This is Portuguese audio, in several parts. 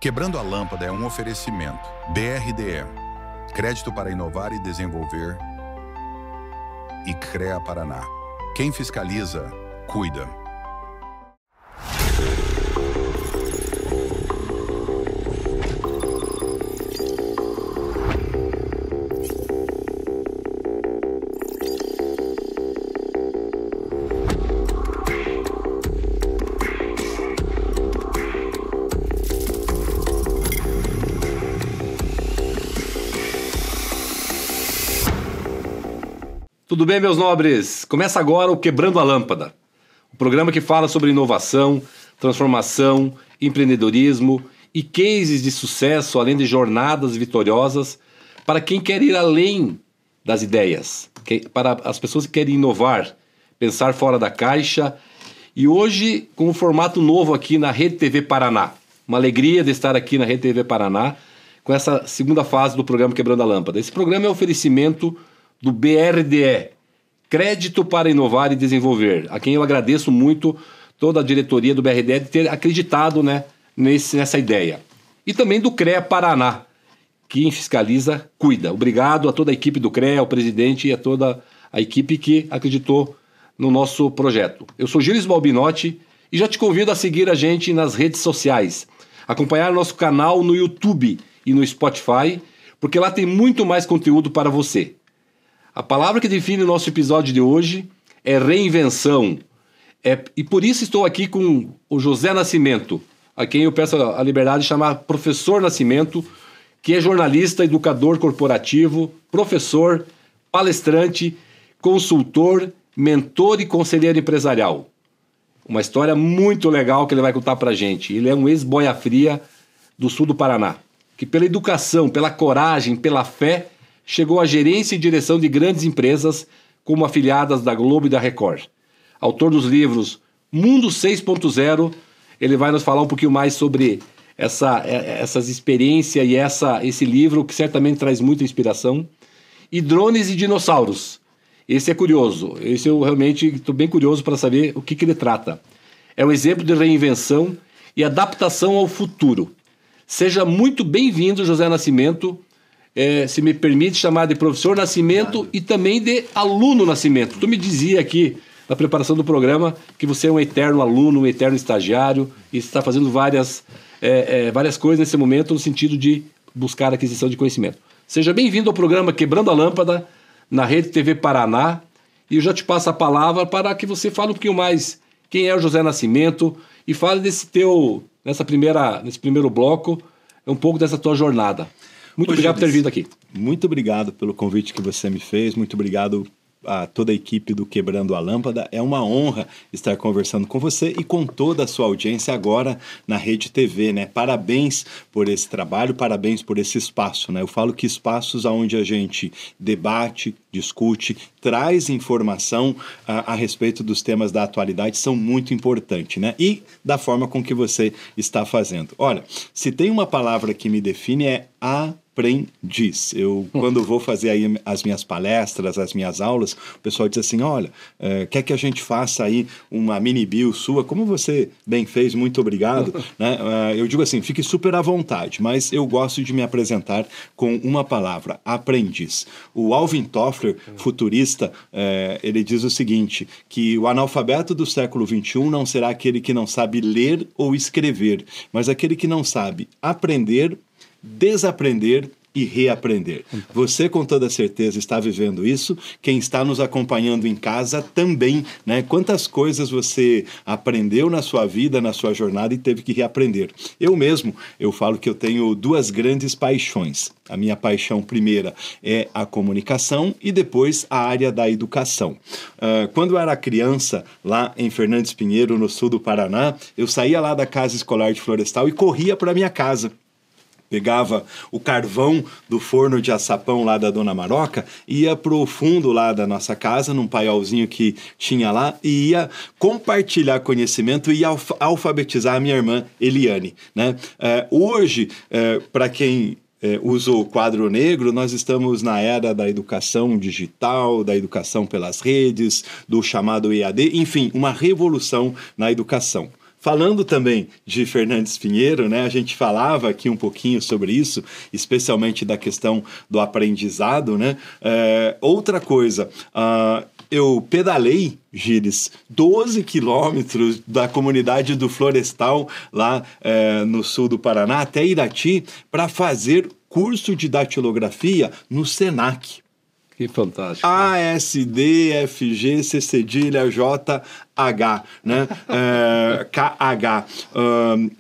Quebrando a Lâmpada é um oferecimento. BRDE, Crédito para Inovar e Desenvolver, e CREA Paraná. Quem fiscaliza, cuida. Tudo bem, meus nobres? Começa agora o Quebrando a Lâmpada, o programa que fala sobre inovação, transformação, empreendedorismo e cases de sucesso, além de jornadas vitoriosas para quem quer ir além das ideias, para as pessoas que querem inovar, pensar fora da caixa. E hoje, com um formato novo aqui na Rede TV Paraná. Uma alegria de estar aqui na Rede TV Paraná com essa segunda fase do programa Quebrando a Lâmpada. Esse programa é um oferecimento do BRDE, Crédito para Inovar e Desenvolver, a quem eu agradeço muito toda a diretoria do BRDE de ter acreditado, nessa ideia. E também do CREA Paraná, quem fiscaliza, cuida. Obrigado a toda a equipe do CREA, ao presidente e a toda a equipe que acreditou no nosso projeto. Eu sou Gilles Balbinotti e já te convido a seguir a gente nas redes sociais, acompanhar nosso canal no YouTube e no Spotify, porque lá tem muito mais conteúdo para você. A palavra que define o nosso episódio de hoje é reinvenção. E por isso estou aqui com o José Nascimento, a quem eu peço a liberdade de chamar Professor Nascimento, que é jornalista, educador corporativo, professor, palestrante, consultor, mentor e conselheiro empresarial. Uma história muito legal que ele vai contar pra gente. Ele é um ex-boia fria do sul do Paraná, que pela educação, pela coragem, pela fé, chegou à gerência e direção de grandes empresas como afiliadas da Globo e da Record. Autor dos livros Mundo 6.0, ele vai nos falar um pouquinho mais sobre essas experiências e esse livro que certamente traz muita inspiração. E Drones e Dinossauros. Esse é curioso, esse eu realmente estou bem curioso para saber o que ele trata. É um exemplo de reinvenção e adaptação ao futuro. Seja muito bem-vindo, José Nascimento. Se me permite chamar de professor Nascimento e também de aluno Nascimento. Tu me dizia aqui na preparação do programa que você é um eterno aluno, um eterno estagiário e está fazendo várias coisas nesse momento no sentido de buscar aquisição de conhecimento. Seja bem-vindo ao programa Quebrando a Lâmpada na Rede TV Paraná e eu já te passo a palavra para que você fale um pouquinho mais quem é o José Nascimento e fale nesse primeiro bloco um pouco dessa tua jornada. Muito obrigado por ter vindo aqui. Muito obrigado pelo convite que você me fez, muito obrigado a toda a equipe do Quebrando a Lâmpada. É uma honra estar conversando com você e com toda a sua audiência agora na Rede TV, Parabéns por esse trabalho, parabéns por esse espaço, Eu falo que espaços onde a gente debate, discute, traz informação a respeito dos temas da atualidade são muito importantes, E da forma com que você está fazendo. Olha, se tem uma palavra que me define é aprendiz. Eu, quando vou fazer aí as minhas palestras, as minhas aulas, o pessoal diz assim, olha, quer que a gente faça aí uma mini bio sua? Como você bem fez, muito obrigado. Eu digo assim, fique super à vontade, mas eu gosto de me apresentar com uma palavra, aprendiz. O Alvin Toffler, futurista, ele diz o seguinte, que o analfabeto do século XXI não será aquele que não sabe ler ou escrever, mas aquele que não sabe aprender, desaprender e reaprender. Você com toda certeza está vivendo isso, quem está nos acompanhando em casa também, Quantas coisas você aprendeu na sua vida, na sua jornada e teve que reaprender. Eu falo que eu tenho duas grandes paixões. A minha paixão primeira é a comunicação e depois a área da educação. Quando eu era criança, lá em Fernandes Pinheiro, no sul do Paraná, eu saía lá da Casa Escolar de Florestal e corria para minha casa. Pegava o carvão do forno de açapão lá da Dona Maroca, ia pro fundo lá da nossa casa, num paiolzinho que tinha lá, e ia compartilhar conhecimento e alfabetizar a minha irmã Eliane, Hoje, para quem usa o quadro negro, nós estamos na era da educação digital, da educação pelas redes, do chamado EAD, enfim, uma revolução na educação. falando também de Fernandes Pinheiro, né? A gente falava aqui um pouquinho sobre isso, especialmente da questão do aprendizado, né? Outra coisa, eu pedalei, Gires, 12 quilômetros da comunidade do Florestal, lá no sul do Paraná, até Irati, para fazer curso de datilografia no Senac. Que fantástico. ASDFG CCDilha JH, né? KH.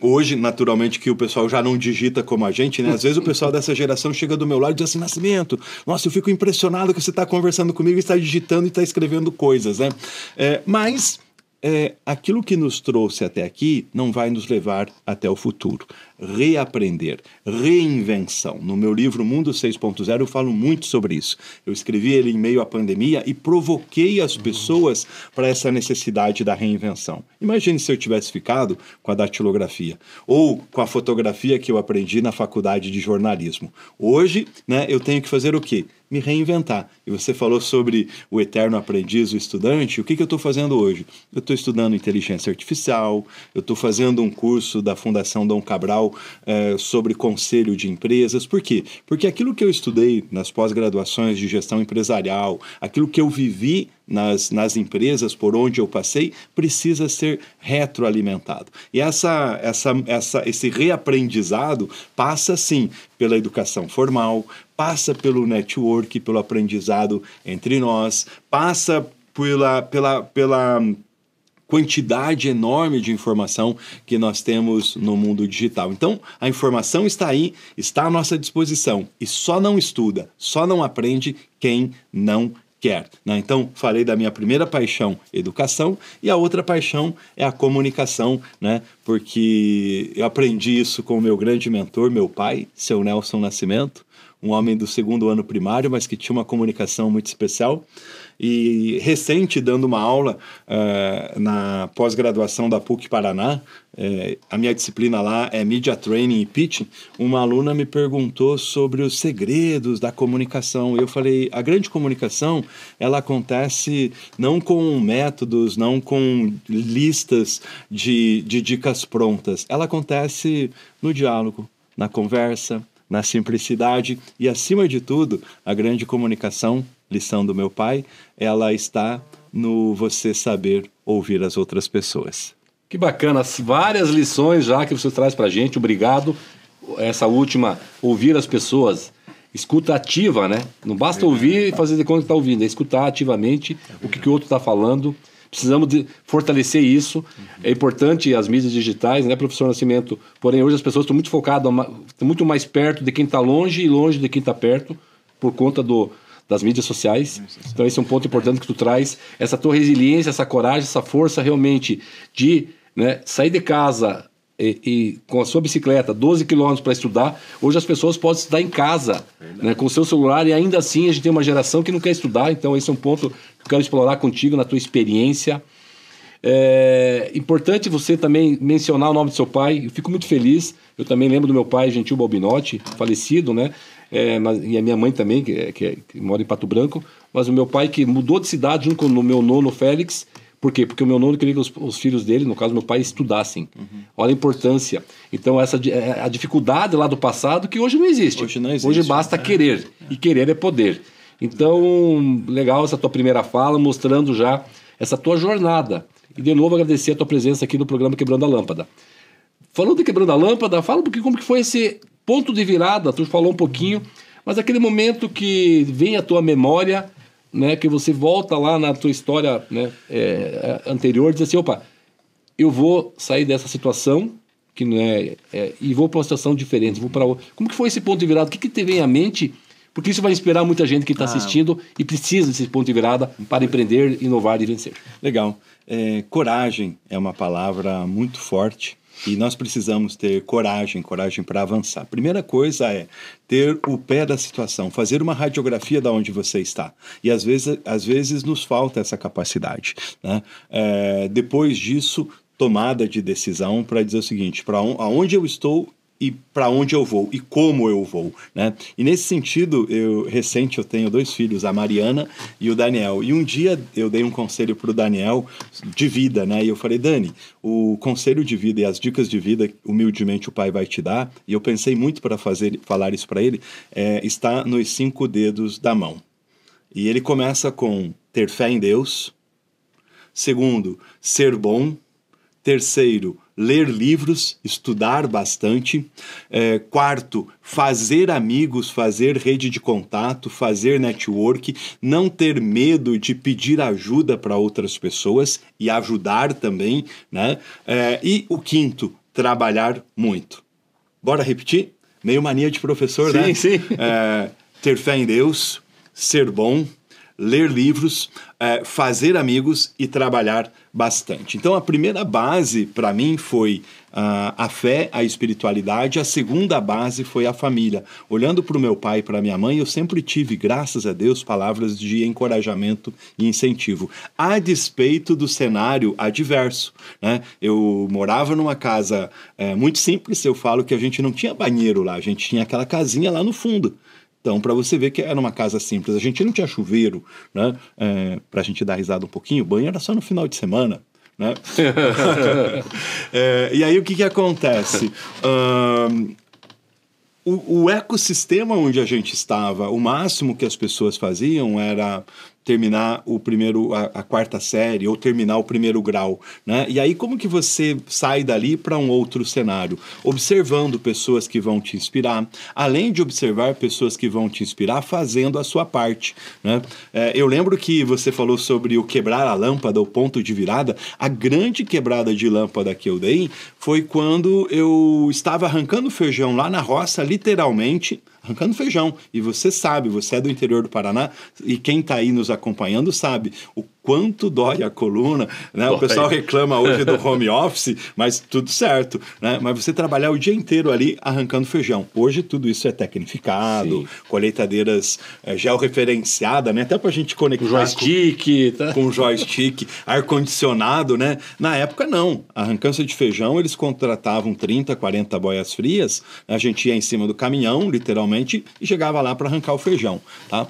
Hoje, naturalmente, que o pessoal já não digita como a gente, né? Às vezes o pessoal dessa geração chega do meu lado e diz assim, Nascimento, nossa, eu fico impressionado que você está conversando comigo e está digitando e está escrevendo coisas, né? Mas aquilo que nos trouxe até aqui não vai nos levar até o futuro. Reaprender, reinvenção. No meu livro Mundo 6.0 eu falo muito sobre isso. Eu escrevi ele em meio à pandemia e provoquei as pessoas para essa necessidade da reinvenção. Imagine se eu tivesse ficado com a datilografia ou com a fotografia que eu aprendi na faculdade de jornalismo. Hoje, né, eu tenho que fazer o quê? Me reinventar. E você falou sobre o eterno aprendiz, o estudante. O que eu estou fazendo hoje? Eu estou estudando inteligência artificial, eu estou fazendo um curso da Fundação Dom Cabral sobre conselho de empresas. Por quê? Porque aquilo que eu estudei nas pós-graduações de gestão empresarial, aquilo que eu vivi nas empresas por onde eu passei, precisa ser retroalimentado. E esse reaprendizado passa, sim, pela educação formal, passa pelo network, pelo aprendizado entre nós, passa pela quantidade enorme de informação que nós temos no mundo digital. Então, a informação está aí, está à nossa disposição. E só não estuda, só não aprende quem não quer, né? Então, falei da minha primeira paixão, educação, e a outra paixão é a comunicação, né? Porque eu aprendi isso com o meu grande mentor, meu pai, seu Nelson Nascimento, um homem do 2º ano primário, mas que tinha uma comunicação muito especial. E recente, dando uma aula na pós-graduação da PUC Paraná, a minha disciplina lá é Media Training e Pitching, uma aluna me perguntou sobre os segredos da comunicação. Eu falei, a grande comunicação, ela acontece não com métodos, não com listas de dicas prontas. Ela acontece no diálogo, na conversa, na simplicidade e, acima de tudo, a grande comunicação, lição do meu pai, ela está no você saber ouvir as outras pessoas. Que bacana, várias lições já que você traz pra gente, obrigado. Essa última, ouvir as pessoas, escuta ativa, né? Não basta ouvir e fazer de conta que está ouvindo, é escutar ativamente o que o outro está falando. Precisamos fortalecer isso. É importante as mídias digitais, né, professor Nascimento? Porém, hoje as pessoas estão muito focadas, estão muito mais perto de quem está longe e longe de quem está perto, por conta das mídias sociais. Então esse é um ponto importante que tu traz, essa tua resiliência, essa coragem, essa força realmente de, né, sair de casa e com a sua bicicleta 12 quilômetros para estudar. Hoje as pessoas podem estudar em casa, né, com o seu celular, e ainda assim a gente tem uma geração que não quer estudar. Então esse é um ponto que eu quero explorar contigo na tua experiência. É importante você também mencionar o nome do seu pai. Eu fico muito feliz. Eu também lembro do meu pai, Gentil Balbinotti, falecido, né? E a minha mãe também, que mora em Pato Branco. Mas o meu pai, que mudou de cidade junto com o meu nono Félix. Por quê? Porque o meu nono queria que os filhos dele, no caso meu pai, estudassem. Olha a importância. Então a dificuldade lá do passado, que hoje não existe. Hoje não existe. Hoje basta querer. E querer é poder. Então, legal essa tua primeira fala, mostrando já essa tua jornada. E de novo agradecer a tua presença aqui no programa Quebrando a Lâmpada. Falando de Quebrando a Lâmpada, fala um pouquinho como que foi esse ponto de virada. Tu falou um pouquinho, mas aquele momento que vem à tua memória, né, que você volta lá na tua história, né, anterior, e diz assim, opa, eu vou sair dessa situação que não e vou para uma situação diferente, vou para outra. Como que foi esse ponto de virada? O que te vem à mente? Porque isso vai inspirar muita gente que está assistindo e precisa desse ponto de virada para empreender, inovar e vencer. Legal. Coragem é uma palavra muito forte e nós precisamos ter coragem para avançar. Primeira coisa é ter o pé da situação, fazer uma radiografia de onde você está. E às vezes nos falta essa capacidade, né? Depois disso, tomada de decisão para dizer o seguinte, aonde eu estou e para onde eu vou e como eu vou, né? E nesse sentido, eu tenho 2 filhos, a Mariana e o Daniel. E um dia eu dei um conselho para o Daniel de vida, né? E eu falei, Dani, o conselho de vida e as dicas de vida, humildemente o pai vai te dar. E eu pensei muito para falar isso para ele, está nos 5 dedos da mão. E ele começa com ter fé em Deus. Segundo, ser bom. Terceiro, ler livros, estudar bastante. Quarto, fazer amigos, fazer rede de contato, fazer network, não ter medo de pedir ajuda para outras pessoas e ajudar também, né? E o quinto, trabalhar muito. Bora repetir? Meio mania de professor, sim, né? Sim. Ter fé em Deus, ser bom, ler livros, fazer amigos e trabalhar bastante. Então, a primeira base para mim foi a fé, a espiritualidade. A segunda base foi a família. Olhando para o meu pai e para minha mãe, eu sempre tive, graças a Deus, palavras de encorajamento e incentivo, a despeito do cenário adverso, né? Eu morava numa casa muito simples. Eu falo que a gente não tinha banheiro lá, a gente tinha aquela casinha lá no fundo. Então, para você ver que era uma casa simples, a gente não tinha chuveiro, né? Para a gente dar risada um pouquinho, o banho era só no final de semana, né? E aí o que acontece? O ecossistema onde a gente estava, o máximo que as pessoas faziam era terminar a 4ª série ou terminar o 1º grau, né? E aí como que você sai dali para um outro cenário? Observando pessoas que vão te inspirar, além de observar pessoas que vão te inspirar, fazendo a sua parte, né? Eu lembro que você falou sobre o quebrar a lâmpada, o ponto de virada. A grande quebrada de lâmpada que eu dei foi quando eu estava arrancando feijão lá na roça, literalmente arrancando feijão. E você sabe, você é do interior do Paraná, e quem está aí nos acompanhando sabe o quanto dói a coluna, né? O pessoal reclama hoje do home office, mas tudo certo, né? Mas você trabalhar o dia inteiro ali arrancando feijão. Hoje tudo isso é tecnificado, sim, colheitadeiras georreferenciadas, né? Até para a gente conectar com joystick, ar-condicionado, né? Na época não. A arrancância de feijão, eles contratavam 30, 40 boias frias, a gente ia em cima do caminhão, literalmente, e chegava lá para arrancar o feijão, tá?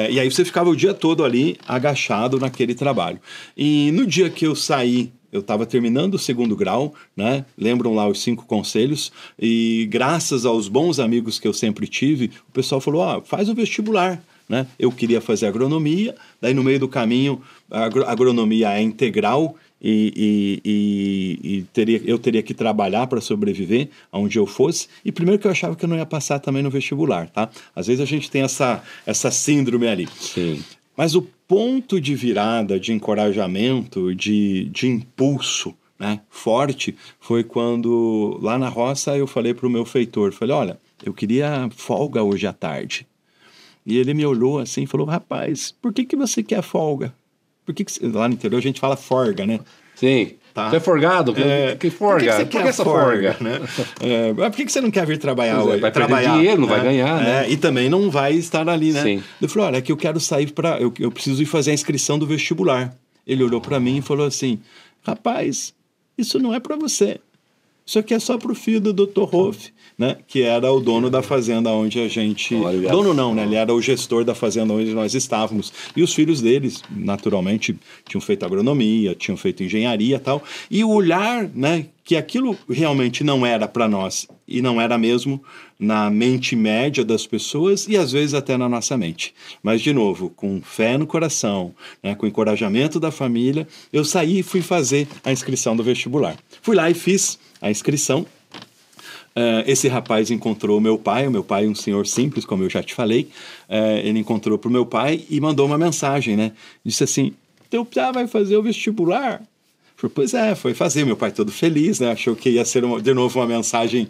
E aí você ficava o dia todo ali agachado naquele trabalho. E no dia que eu saí, eu estava terminando o 2º grau, né? Lembram lá os 5 conselhos, e graças aos bons amigos que eu sempre tive, o pessoal falou, faz o vestibular, né? Eu queria fazer agronomia, daí no meio do caminho, a agronomia é integral, eu teria que trabalhar para sobreviver aonde eu fosse. E primeiro que eu achava que eu não ia passar também no vestibular, tá? Às vezes a gente tem essa síndrome ali. Sim. Mas o ponto de virada, de encorajamento, de impulso, né, forte, foi quando lá na roça eu falei para o meu feitor, falei, olha, eu queria folga hoje à tarde. E ele me olhou assim e falou, rapaz, por que você quer folga? Lá no interior a gente fala forga, né? Sim. Tá. Você é forgado? Que forga? Por que você quer essa forga? Né? Por que você não quer vir trabalhar hoje? Vai trabalhar dinheiro, não vai ganhar, né? E também não vai estar ali, né? Sim. Eu falei, olha, é que eu quero sair eu preciso ir fazer a inscrição do vestibular. Ele olhou para mim e falou assim, rapaz, isso não é para você. Isso aqui é só para o filho do Dr. Hoff, né? Que era o dono da fazenda onde a gente... Dono não, né? Ele era o gestor da fazenda onde nós estávamos. E os filhos deles, naturalmente, tinham feito agronomia, tinham feito engenharia e tal. E o olhar, né? Que aquilo realmente não era para nós. E não era mesmo na mente média das pessoas e às vezes até na nossa mente. Mas, de novo, com fé no coração, né? Com encorajamento da família, eu saí e fui fazer a inscrição do vestibular. Fui lá e fiz a inscrição. Esse rapaz encontrou o meu pai um senhor simples, como eu já te falei. Ele encontrou para o meu pai e mandou uma mensagem, né? Disse assim, teu pai vai fazer o vestibular? Eu falei, pois é, foi fazer. Meu pai todo feliz, né? Achou que ia ser de novo uma mensagem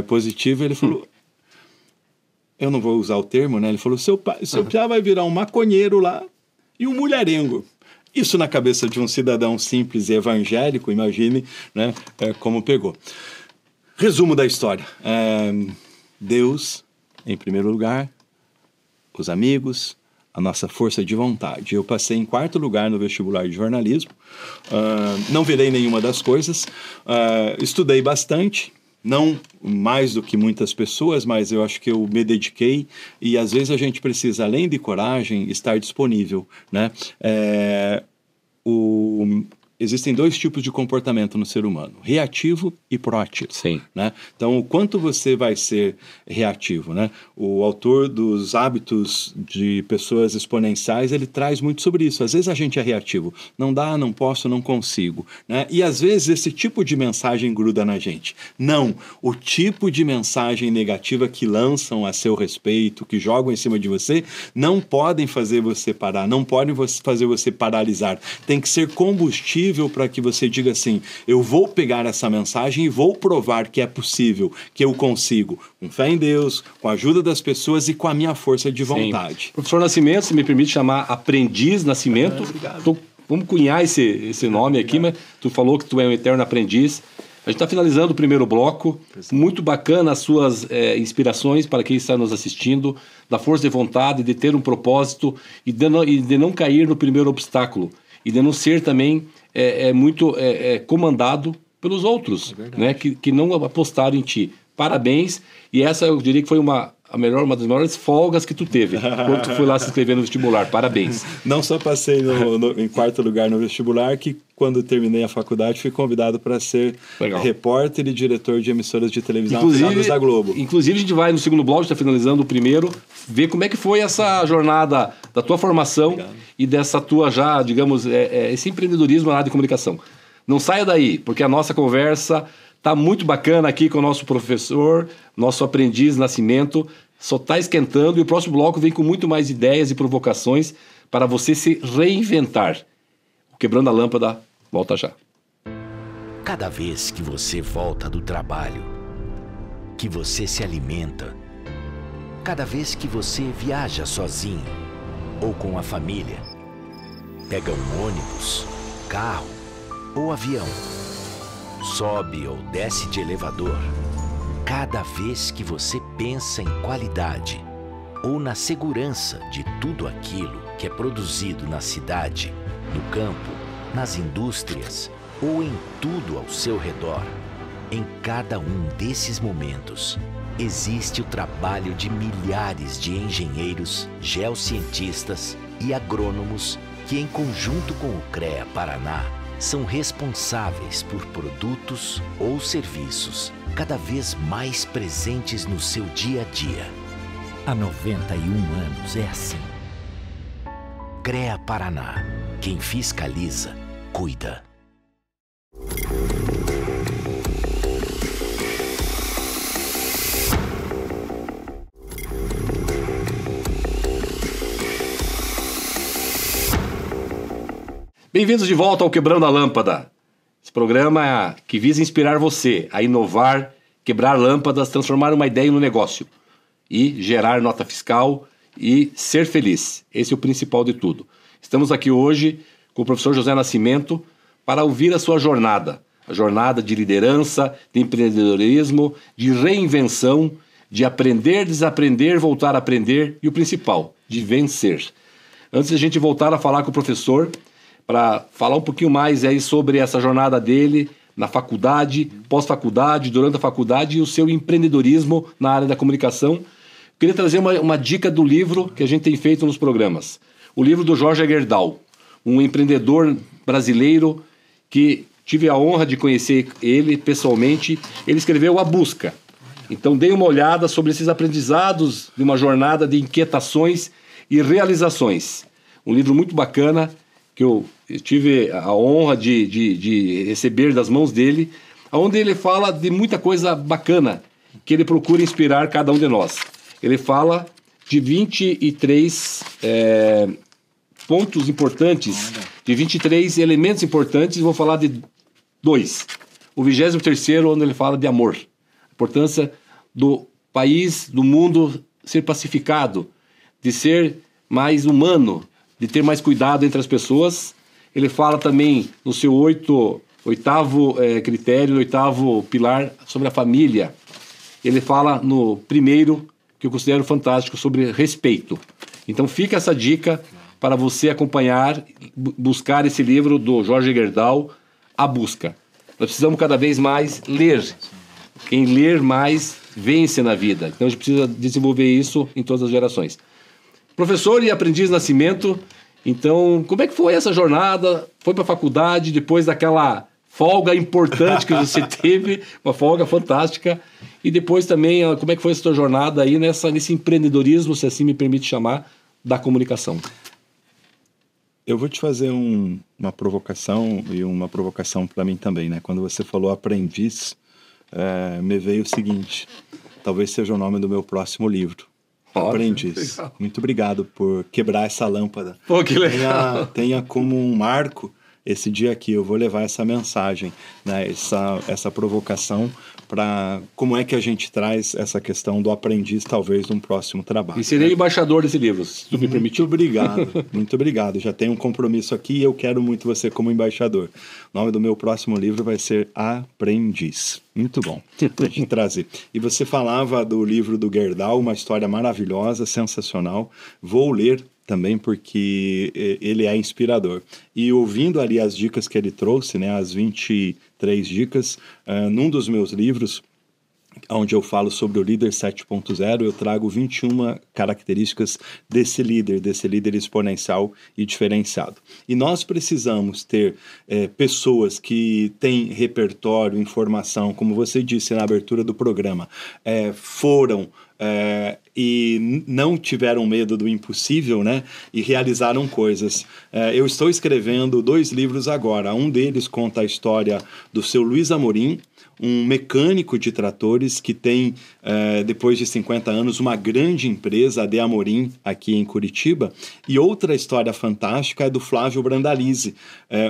positiva. Ele falou, eu não vou usar o termo, né? Ele falou, seu pai vai virar um maconheiro lá e um mulherengo. Isso na cabeça de um cidadão simples e evangélico, imagine, né, como pegou. Resumo da história. Deus, em primeiro lugar, os amigos, a nossa força de vontade. Eu passei em 4º lugar no vestibular de jornalismo, não virei nenhuma das coisas, estudei bastante, Não mais do que muitas pessoas, mas eu acho que eu me dediquei, e às vezes a gente precisa, além de coragem, estar disponível, né? Existem dois tipos de comportamento no ser humano, reativo e proativo. Sim. Né? Então, o quanto você vai ser reativo, né? O autor dos Hábitos de Pessoas Exponenciais, ele traz muito sobre isso. Às vezes a gente é reativo, não dá, não posso, não consigo, né? E às vezes esse tipo de mensagem gruda na gente. Não, o tipo de mensagem negativa que lançam a seu respeito, que jogam em cima de você, não podem fazer você parar, não podem fazer você paralisar. Tem que ser combustível para que você diga assim, eu vou pegar essa mensagem e vou provar que é possível, que eu consigo, com fé em Deus, com a ajuda das pessoas e com a minha força de vontade. Sim. Professor Nascimento, se me permite chamar Aprendiz Nascimento, vamos cunhar esse nome aqui, mas tu falou que tu é um eterno aprendiz. A gente está finalizando o primeiro bloco, muito bacana as suas inspirações para quem está nos assistindo, da força de vontade, de ter um propósito e de não cair no primeiro obstáculo, e de não ser também muito comandado pelos outros, né, que não apostaram em ti. Parabéns, e essa eu diria que foi uma das melhores folgas que tu teve quando tu foi lá se inscrever no vestibular. Parabéns. Não só passei em quarto lugar no vestibular, que quando terminei a faculdade fui convidado para ser repórter e diretor de emissoras de televisão da Globo. Inclusive a gente vai no segundo bloco, está finalizando o primeiro, ver como é que foi essa jornada da tua formação e dessa tua já, digamos, esse empreendedorismo na área de comunicação. Não saia daí, porque a nossa conversa está muito bacana aqui com o nosso professor, nosso aprendiz Nascimento, só está esquentando, e o próximo bloco vem com muito mais ideias e provocações para você se reinventar. O Quebrando a Lâmpada volta já. Cada vez que você volta do trabalho, que você se alimenta, cada vez que você viaja sozinho ou com a família, pega um ônibus, carro ou avião, sobe ou desce de elevador, cada vez que você pensa em qualidade ou na segurança de tudo aquilo que é produzido na cidade, no campo, nas indústrias ou em tudo ao seu redor, em cada um desses momentos, existe o trabalho de milhares de engenheiros, geocientistas e agrônomos que, em conjunto com o CREA Paraná, são responsáveis por produtos ou serviços cada vez mais presentes no seu dia a dia. Há 91 anos é assim. CREA Paraná. Quem fiscaliza, cuida. Bem-vindos de volta ao Quebrando a Lâmpada. Esse programa que visa inspirar você a inovar, quebrar lâmpadas, transformar uma ideia no negócio e gerar nota fiscal e ser feliz. Esse é o principal de tudo. Estamos aqui hoje com o professor José Nascimento para ouvir a sua jornada. A jornada de liderança, de empreendedorismo, de reinvenção, de aprender, desaprender, voltar a aprender e o principal, de vencer. Antes de a gente voltar a falar com o professor, para falar um pouquinho mais aí sobre essa jornada dele na faculdade, pós-faculdade, durante a faculdade e o seu empreendedorismo na área da comunicação. Queria trazer uma dica do livro que a gente tem feito nos programas. O livro do Jorge Gerdau, um empreendedor brasileiro que tive a honra de conhecer ele pessoalmente. Ele escreveu A Busca. Então dei uma olhada sobre esses aprendizados de uma jornada de inquietações e realizações. Um livro muito bacana que eu tive a honra de receber das mãos dele, onde ele fala de muita coisa bacana que ele procura inspirar cada um de nós. Ele fala de 23 pontos importantes, de 23 elementos importantes, e vou falar de 2. O 23º, onde ele fala de amor. A importância do país, do mundo ser pacificado, de ser mais humano, de ter mais cuidado entre as pessoas. Ele fala também no seu oitavo critério, no oitavo pilar, sobre a família. Ele fala no primeiro, que eu considero fantástico, sobre respeito. Então fica essa dica para você acompanhar, buscar esse livro do Jorge Gerdau, A Busca. Nós precisamos cada vez mais ler, Quem ler mais vence na vida. Então a gente precisa desenvolver isso em todas as gerações. Professor e aprendiz Nascimento, então como é que foi essa jornada? Foi para a faculdade depois daquela folga importante que você teve, uma folga fantástica, e depois também como é que foi a sua jornada aí nesse empreendedorismo, se assim me permite chamar, da comunicação? Eu vou te fazer uma provocação e uma provocação para mim também, né? Quando você falou aprendiz, me veio o seguinte, talvez seja o nome do meu próximo livro. Aprendiz. Legal. Muito obrigado por quebrar essa lâmpada. Pô, que legal. Tenha como um marco esse dia aqui. Eu vou levar essa mensagem, né? Essa provocação para como é que a gente traz essa questão do aprendiz, talvez, num próximo trabalho. E serei embaixador desse livro, se tu me permitir. Muito obrigado, muito obrigado. Já tenho um compromisso aqui e eu quero muito você como embaixador. O nome do meu próximo livro vai ser Aprendiz. Muito bom pra gente trazer. E você falava do livro do Gerdau, uma história maravilhosa, sensacional. Vou ler também porque ele é inspirador. E ouvindo ali as dicas que ele trouxe, né, as 23 dicas, num dos meus livros, onde eu falo sobre o líder 7.0, eu trago 21 características desse líder exponencial e diferenciado. E nós precisamos ter pessoas que têm repertório, informação, como você disse na abertura do programa, e não tiveram medo do impossível, né? E realizaram coisas. Eu estou escrevendo 2 livros agora. Um deles conta a história do seu Luiz Amorim, um mecânico de tratores que tem, depois de 50 anos, uma grande empresa, a De Amorim, aqui em Curitiba. E outra história fantástica é do Flávio Brandalize,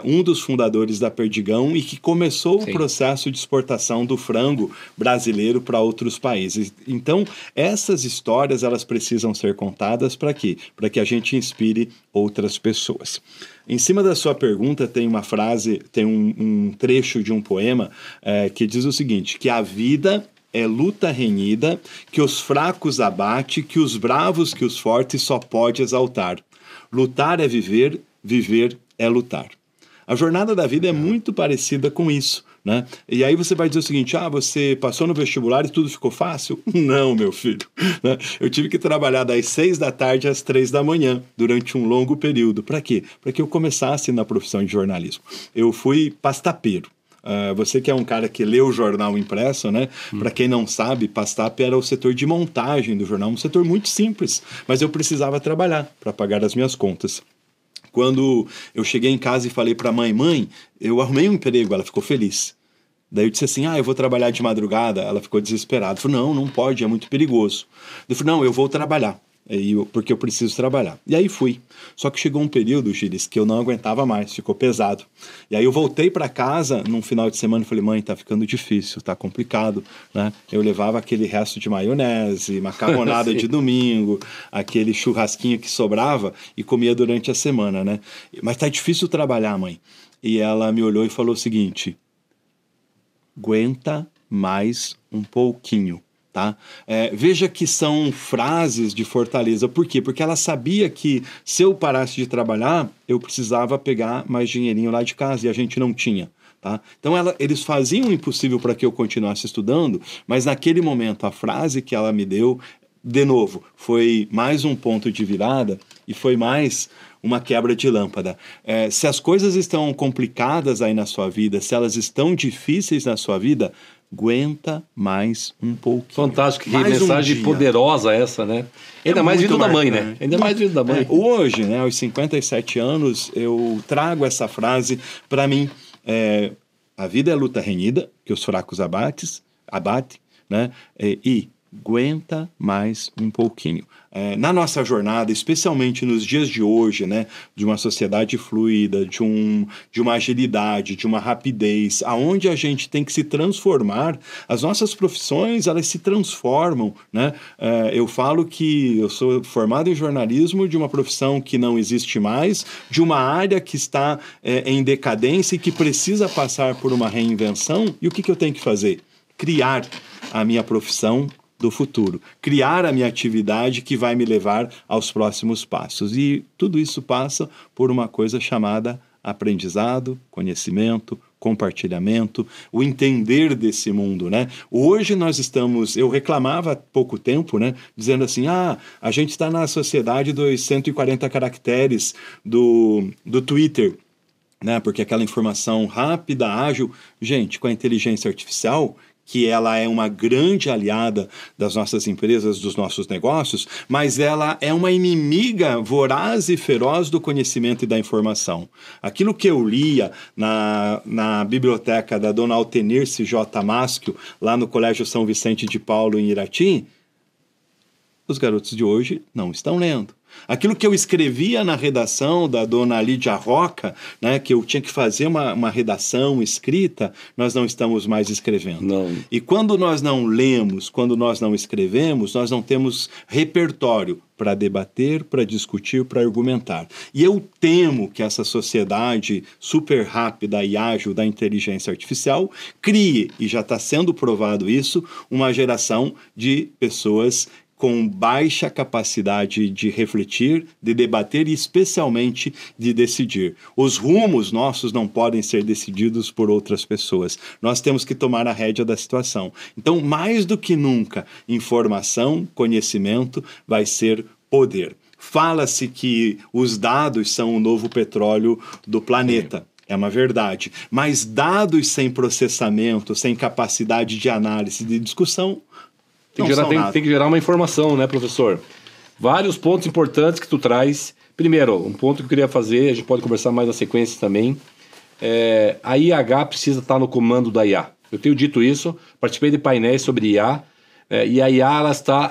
um dos fundadores da Perdigão e que começou o processo de exportação do frango brasileiro para outros países. Então, essas histórias, elas precisam ser contadas para quê? Para que a gente inspire outras pessoas. Em cima da sua pergunta tem uma frase, tem um trecho de um poema que diz o seguinte, que a vida é luta renhida, que os fracos abate, que os bravos, que os fortes só pode exaltar. Lutar é viver, viver é lutar. A jornada da vida é muito parecida com isso, né? E aí você vai dizer o seguinte, você passou no vestibular e tudo ficou fácil? Não, meu filho. Né? Eu tive que trabalhar das 6 da tarde às 3 da manhã, durante um longo período. Para quê? Para que eu começasse na profissão de jornalismo. Eu fui pastapeiro. Você que é um cara que lê o jornal impresso, né? Para quem não sabe, Pastap era o setor de montagem do jornal, um setor muito simples, mas eu precisava trabalhar para pagar as minhas contas. Quando eu cheguei em casa e falei para a mãe, eu arrumei um emprego, ela ficou feliz. Daí eu disse assim, eu vou trabalhar de madrugada, ela ficou desesperada. Falou, não pode, é muito perigoso. Eu falei, não, eu vou trabalhar, porque eu preciso trabalhar. E aí fui. Só que chegou um período, Gilles, que eu não aguentava mais, ficou pesado. E aí eu voltei para casa num final de semana e falei, mãe, tá ficando difícil, tá complicado, né? Eu levava aquele resto de maionese, macarronada de domingo, aquele churrasquinho que sobrava e comia durante a semana, né? Mas tá difícil trabalhar, mãe. E ela me olhou e falou o seguinte, aguenta mais um pouquinho. Tá? Veja que são frases de fortaleza. Por quê? Porque ela sabia que se eu parasse de trabalhar, eu precisava pegar mais dinheirinho lá de casa e a gente não tinha. Tá? Então eles faziam o impossível para que eu continuasse estudando, mas naquele momento a frase que ela me deu, de novo, foi mais um ponto de virada e foi mais uma quebra de lâmpada. Se as coisas estão complicadas aí na sua vida, se elas estão difíceis na sua vida, aguenta mais um pouquinho. Fantástico, que mensagem poderosa essa, né? Ainda mais vindo da mãe, né? Ainda mais vindo da mãe. Hoje, né, aos 57 anos, eu trago essa frase para mim. A vida é luta renhida, que os fracos abate, né? E aguenta mais um pouquinho. Na nossa jornada, especialmente nos dias de hoje, né, de uma sociedade fluida, de uma agilidade, de uma rapidez, aonde a gente tem que se transformar, as nossas profissões, elas se transformam, né? Eu falo que eu sou formado em jornalismo de uma profissão que não existe mais, de uma área que está em decadência e que precisa passar por uma reinvenção. E o que eu tenho que fazer? Criar a minha profissão do futuro, criar a minha atividade que vai me levar aos próximos passos. E tudo isso passa por uma coisa chamada aprendizado, conhecimento, compartilhamento, o entender desse mundo, né? Hoje nós estamos, eu reclamava há pouco tempo, né? Dizendo assim, a gente está na sociedade dos 140 caracteres do Twitter, né? Porque aquela informação rápida, ágil, gente, com a inteligência artificial, que ela é uma grande aliada das nossas empresas, dos nossos negócios, mas ela é uma inimiga voraz e feroz do conhecimento e da informação. Aquilo que eu lia na biblioteca da dona Altenirce J. Maschio, lá no Colégio São Vicente de Paulo, em Irati, os garotos de hoje não estão lendo. Aquilo que eu escrevia na redação da dona Lídia Roca, né, que eu tinha que fazer uma redação escrita, nós não estamos mais escrevendo. Não. E quando nós não lemos, quando nós não escrevemos, nós não temos repertório para debater, para discutir, para argumentar. E eu temo que essa sociedade super rápida e ágil da inteligência artificial crie, e já está sendo provado isso, uma geração de pessoas com baixa capacidade de refletir, de debater e especialmente de decidir. Os rumos nossos não podem ser decididos por outras pessoas. Nós temos que tomar a rédea da situação. Então, mais do que nunca, informação, conhecimento vai ser poder. Fala-se que os dados são o novo petróleo do planeta. É uma verdade. Mas dados sem processamento, sem capacidade de análise e de discussão, tem que gerar uma informação, né, professor? Vários pontos importantes que tu traz. Primeiro, um ponto que eu queria fazer, a gente pode conversar mais na sequência também. A IH precisa estar no comando da IA. Eu tenho dito isso, participei de painéis sobre IA, e a IA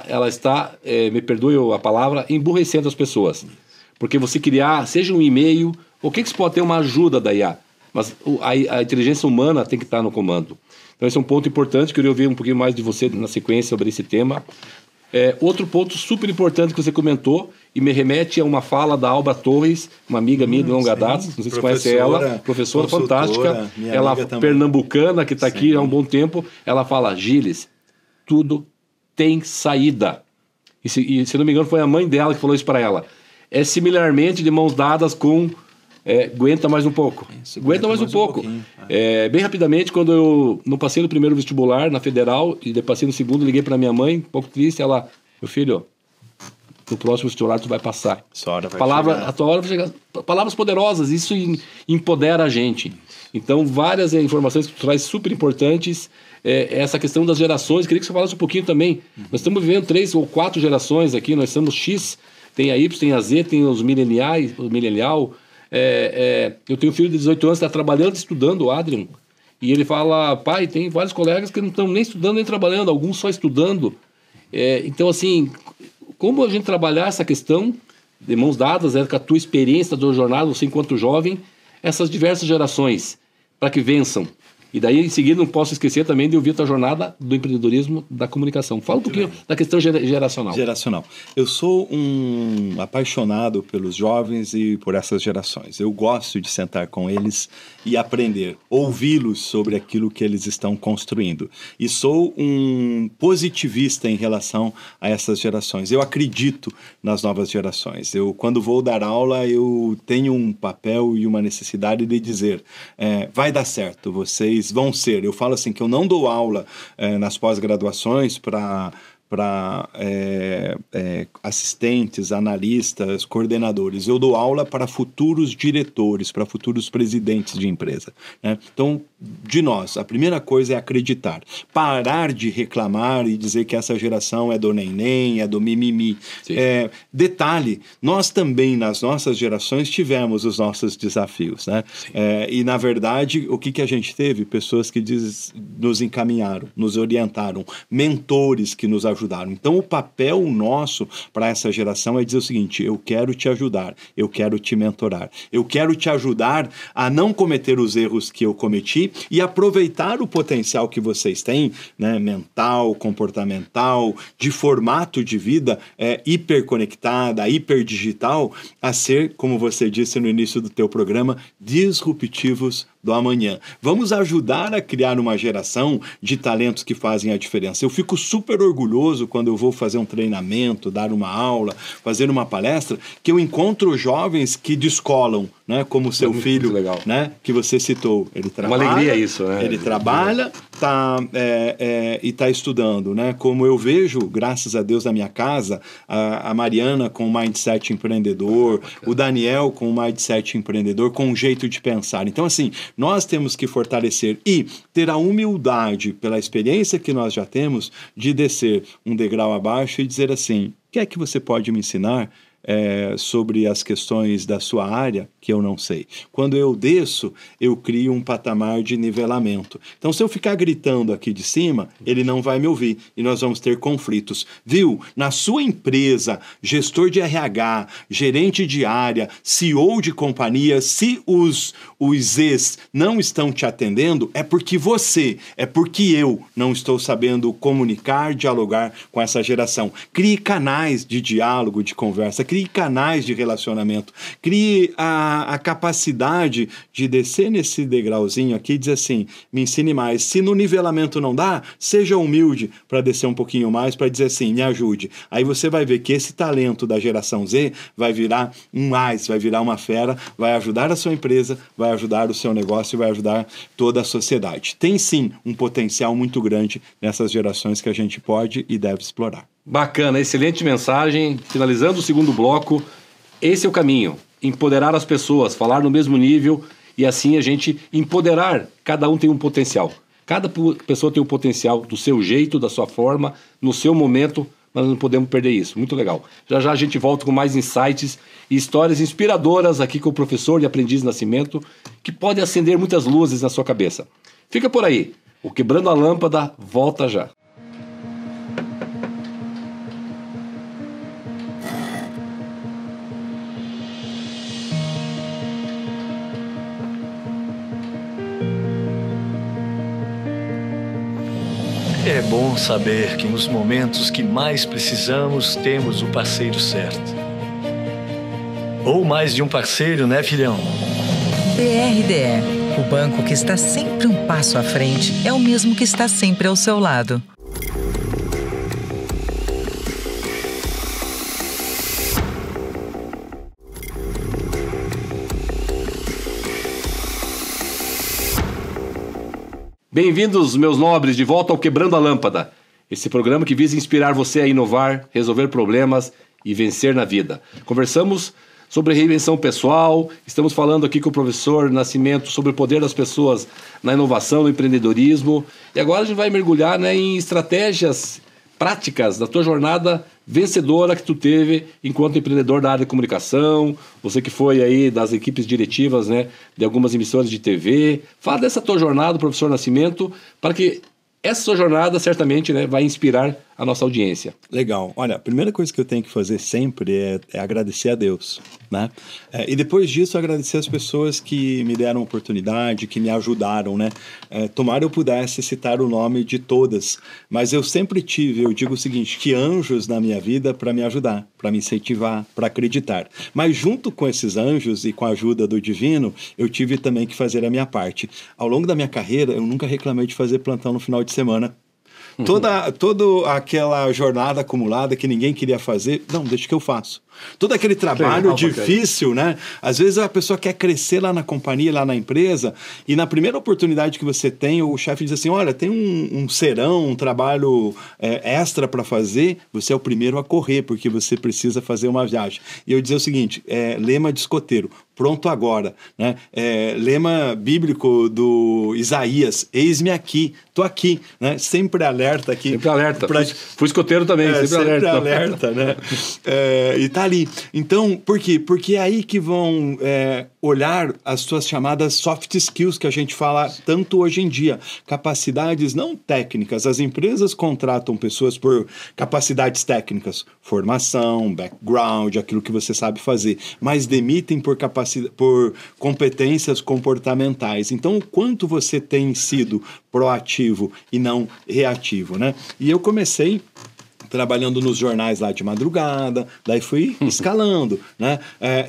ela está me perdoe a palavra, emburrecendo as pessoas. Porque você criar, seja um e-mail, o que você pode ter uma ajuda da IA? Mas a inteligência humana tem que estar no comando. Então esse é um ponto importante, queria ouvir um pouquinho mais de você na sequência sobre esse tema. Outro ponto super importante que você comentou, e me remete a uma fala da Alba Torres, uma amiga minha de longa data, não sei se você conhece ela, professora fantástica, ela pernambucana, que está aqui há um bom tempo, ela fala, Gilles, tudo tem saída. E se não me engano foi a mãe dela que falou isso para ela. É similarmente de mãos dadas com... aguenta mais um pouco. Aguenta mais um pouco. Bem rapidamente, quando eu não passei no primeiro vestibular, na Federal, e passei no segundo, liguei para minha mãe, um pouco triste, ela, meu filho, no próximo vestibular tu vai passar. A tua hora vai chegar. Palavras poderosas, isso empodera a gente. Então, várias informações que tu traz super importantes. Essa questão das gerações, queria que você falasse um pouquinho também. Nós estamos vivendo 3 ou 4 gerações aqui, nós somos X, tem a Y, tem a Z, tem os mileniais, o milenial. Eu tenho um filho de 18 anos que está trabalhando e estudando, o Adrian, e ele fala, pai, tem vários colegas que não estão nem estudando nem trabalhando, alguns só estudando. Então, assim, como a gente trabalhar essa questão de mãos dadas, com a tua experiência, da tua jornada, você enquanto jovem, essas diversas gerações, para que vençam. E daí, em seguida, não posso esquecer também de ouvir a tua jornada do empreendedorismo da comunicação. Fala um pouquinho da questão geracional. Eu sou um apaixonado pelos jovens e por essas gerações. Eu gosto de sentar com eles e aprender, ouvi-los sobre aquilo que eles estão construindo. E sou um positivista em relação a essas gerações. Eu acredito nas novas gerações. Quando vou dar aula, eu tenho um papel e uma necessidade de dizer, vai dar certo, vocês vão ser. Eu falo assim que eu não dou aula nas pós-graduações para assistentes, analistas, coordenadores. Eu dou aula para futuros diretores, para futuros presidentes de empresa, né? Então, de nós, a primeira coisa é acreditar. Parar de reclamar e dizer que essa geração é do neném, é do mimimi. Detalhe, nós também, nas nossas gerações, tivemos os nossos desafios, né? E, na verdade, o que a gente teve? Pessoas que nos encaminharam, nos orientaram, mentores que nos ajudaram. Então, o papel nosso para essa geração é dizer o seguinte, eu quero te ajudar, eu quero te mentorar, eu quero te ajudar a não cometer os erros que eu cometi e aproveitar o potencial que vocês têm, né, mental, comportamental, de formato de vida hiperconectada, hiperdigital, a ser, como você disse no início do teu programa, disruptivos do amanhã. Vamos ajudar a criar uma geração de talentos que fazem a diferença. Eu fico super orgulhoso quando eu vou fazer um treinamento, dar uma aula, fazer uma palestra, que eu encontro jovens que descolam né? Como o seu filho, muito legal. né? Que você citou. Ele trabalha. Uma alegria isso, né? Ele trabalha e está estudando, né? Como eu vejo, graças a Deus, na minha casa, a Mariana com um mindset empreendedor, o Daniel com um mindset empreendedor, com um jeito de pensar. Então, assim, nós temos que fortalecer e ter a humildade, pela experiência que nós já temos, de descer um degrau abaixo e dizer assim: o que é que você pode me ensinar sobre as questões da sua área que eu não sei? Quando eu desço, eu crio um patamar de nivelamento. Então, se eu ficar gritando aqui de cima, ele não vai me ouvir e nós vamos ter conflitos. Viu? Na sua empresa, gestor de RH, gerente de área, CEO de companhia, se os Zs não estão te atendendo, é porque eu não estou sabendo comunicar, dialogar com essa geração. Crie canais de diálogo, de conversa, crie canais de relacionamento, crie a capacidade de descer nesse degrauzinho aqui e dizer assim: me ensine mais. Se no nivelamento não dá, seja humilde para descer um pouquinho mais, para dizer assim: me ajude. Aí você vai ver que esse talento da geração Z vai virar vai virar uma fera, vai ajudar a sua empresa, vai ajudar o seu negócio e vai ajudar toda a sociedade. Tem sim um potencial muito grande nessas gerações que a gente pode e deve explorar. Bacana, excelente mensagem. Finalizando o segundo bloco, esse é o caminho. Empoderar as pessoas, falar no mesmo nível e assim a gente empoderar. Cada um tem um potencial. Cada pessoa tem um potencial do seu jeito, da sua forma, no seu momento. Nós não podemos perder isso. Muito legal. Já já a gente volta com mais insights e histórias inspiradoras aqui com o professor e aprendiz Nascimento, que pode acender muitas luzes na sua cabeça. Fica por aí. O Quebrando a Lâmpada volta já. É bom saber que nos momentos que mais precisamos, temos o parceiro certo. Ou mais de um parceiro, né, filhão? BRDE, o banco que está sempre um passo à frente, é o mesmo que está sempre ao seu lado. Bem-vindos, meus nobres, de volta ao Quebrando a Lâmpada. Esse programa que visa inspirar você a inovar, resolver problemas e vencer na vida. Conversamos sobre reinvenção pessoal, estamos falando aqui com o professor Nascimento sobre o poder das pessoas na inovação, no empreendedorismo. E agora a gente vai mergulhar, né, em estratégias práticas da tua jornada vencedora que tu teve enquanto empreendedor da área de comunicação, você que foi aí das equipes diretivas, né, de algumas emissoras de TV. Fala dessa tua jornada, professor Nascimento, para que essa sua jornada certamente, né, vai inspirar a nossa audiência. Legal. Olha, a primeira coisa que eu tenho que fazer sempre é agradecer a Deus, né? E depois disso, agradecer as pessoas que me deram oportunidade, que me ajudaram, né? Tomara eu pudesse citar o nome de todas, mas eu sempre tive, eu digo o seguinte, que anjos na minha vida para me ajudar, para me incentivar, para acreditar. Mas junto com esses anjos e com a ajuda do divino, eu tive também que fazer a minha parte. Ao longo da minha carreira, eu nunca reclamei de fazer plantão no final de semana. Toda aquela jornada acumulada que ninguém queria fazer, não, deixa que eu faço. Todo aquele trabalho difícil, né? Às vezes a pessoa quer crescer lá na companhia, lá na empresa, e na primeira oportunidade que você tem, o chefe diz assim, olha, tem um serão, um trabalho extra para fazer, você é o primeiro a correr, porque você precisa fazer uma viagem. E eu dizer o seguinte, lema de escoteiro, pronto agora, né? Lema bíblico do Isaías, eis-me aqui, tô aqui, né? Sempre alerta aqui. Sempre alerta. Fui escoteiro também, sempre alerta, né? E tá ali. Então, por quê? Porque é aí que vão olhar as suas chamadas soft skills que a gente fala tanto hoje em dia. Capacidades não técnicas. As empresas contratam pessoas por capacidades técnicas, formação, background, aquilo que você sabe fazer, mas demitem por competências comportamentais. Então, o quanto você tem sido proativo e não reativo, né? E eu comecei trabalhando nos jornais lá de madrugada, daí fui escalando, né?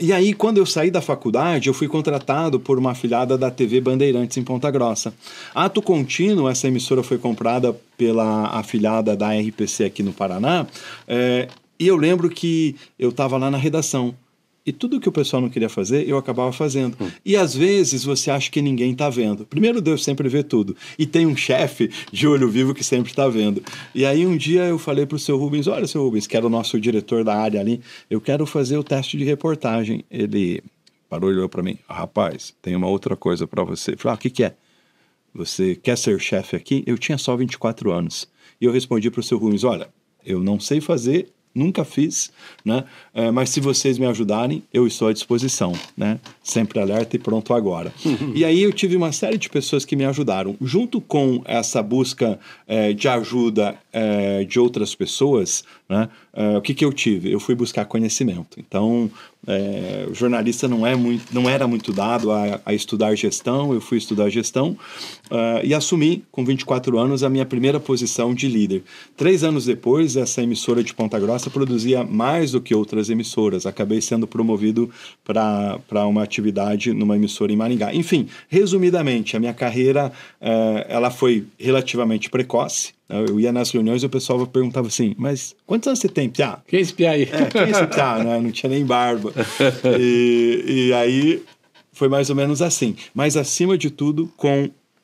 E aí, quando eu saí da faculdade, eu fui contratado por uma afiliada da TV Bandeirantes em Ponta Grossa. Ato contínuo, essa emissora foi comprada pela afiliada da RPC aqui no Paraná, e eu lembro que eu estava lá na redação, E tudo que o pessoal não queria fazer, eu acabava fazendo. E às vezes você acha que ninguém está vendo. Primeiro, Deus sempre vê tudo. E tem um chefe de olho vivo que sempre está vendo. E aí um dia eu falei para o seu Rubens, olha, seu Rubens, que era o nosso diretor da área ali, eu quero fazer o teste de reportagem. Ele parou e olhou para mim, rapaz, tem uma outra coisa para você. Eu falei, o que é? Você quer ser chefe aqui? Eu tinha só 24 anos. E eu respondi para o seu Rubens, olha, eu não sei fazer, nunca fiz, né? Mas se vocês me ajudarem, eu estou à disposição, né? Sempre alerta e pronto agora. E aí eu tive uma série de pessoas que me ajudaram. Junto com essa busca de ajuda de outras pessoas, né? O que eu tive? Eu fui buscar conhecimento. Então, o jornalista não era muito dado a estudar gestão, eu fui estudar gestão e assumi, com 24 anos, a minha primeira posição de líder. 3 anos depois, essa emissora de Ponta Grossa produzia mais do que outras emissoras. Acabei sendo promovido para uma atividade numa emissora em Maringá. Enfim, resumidamente, a minha carreira ela foi relativamente precoce. Eu ia nas reuniões e o pessoal perguntava assim, mas quantos anos você tem, Piá? Quem é esse Piá aí? Quem é esse Piá? Né? Não tinha nem barba. E aí foi mais ou menos assim. Mas acima de tudo,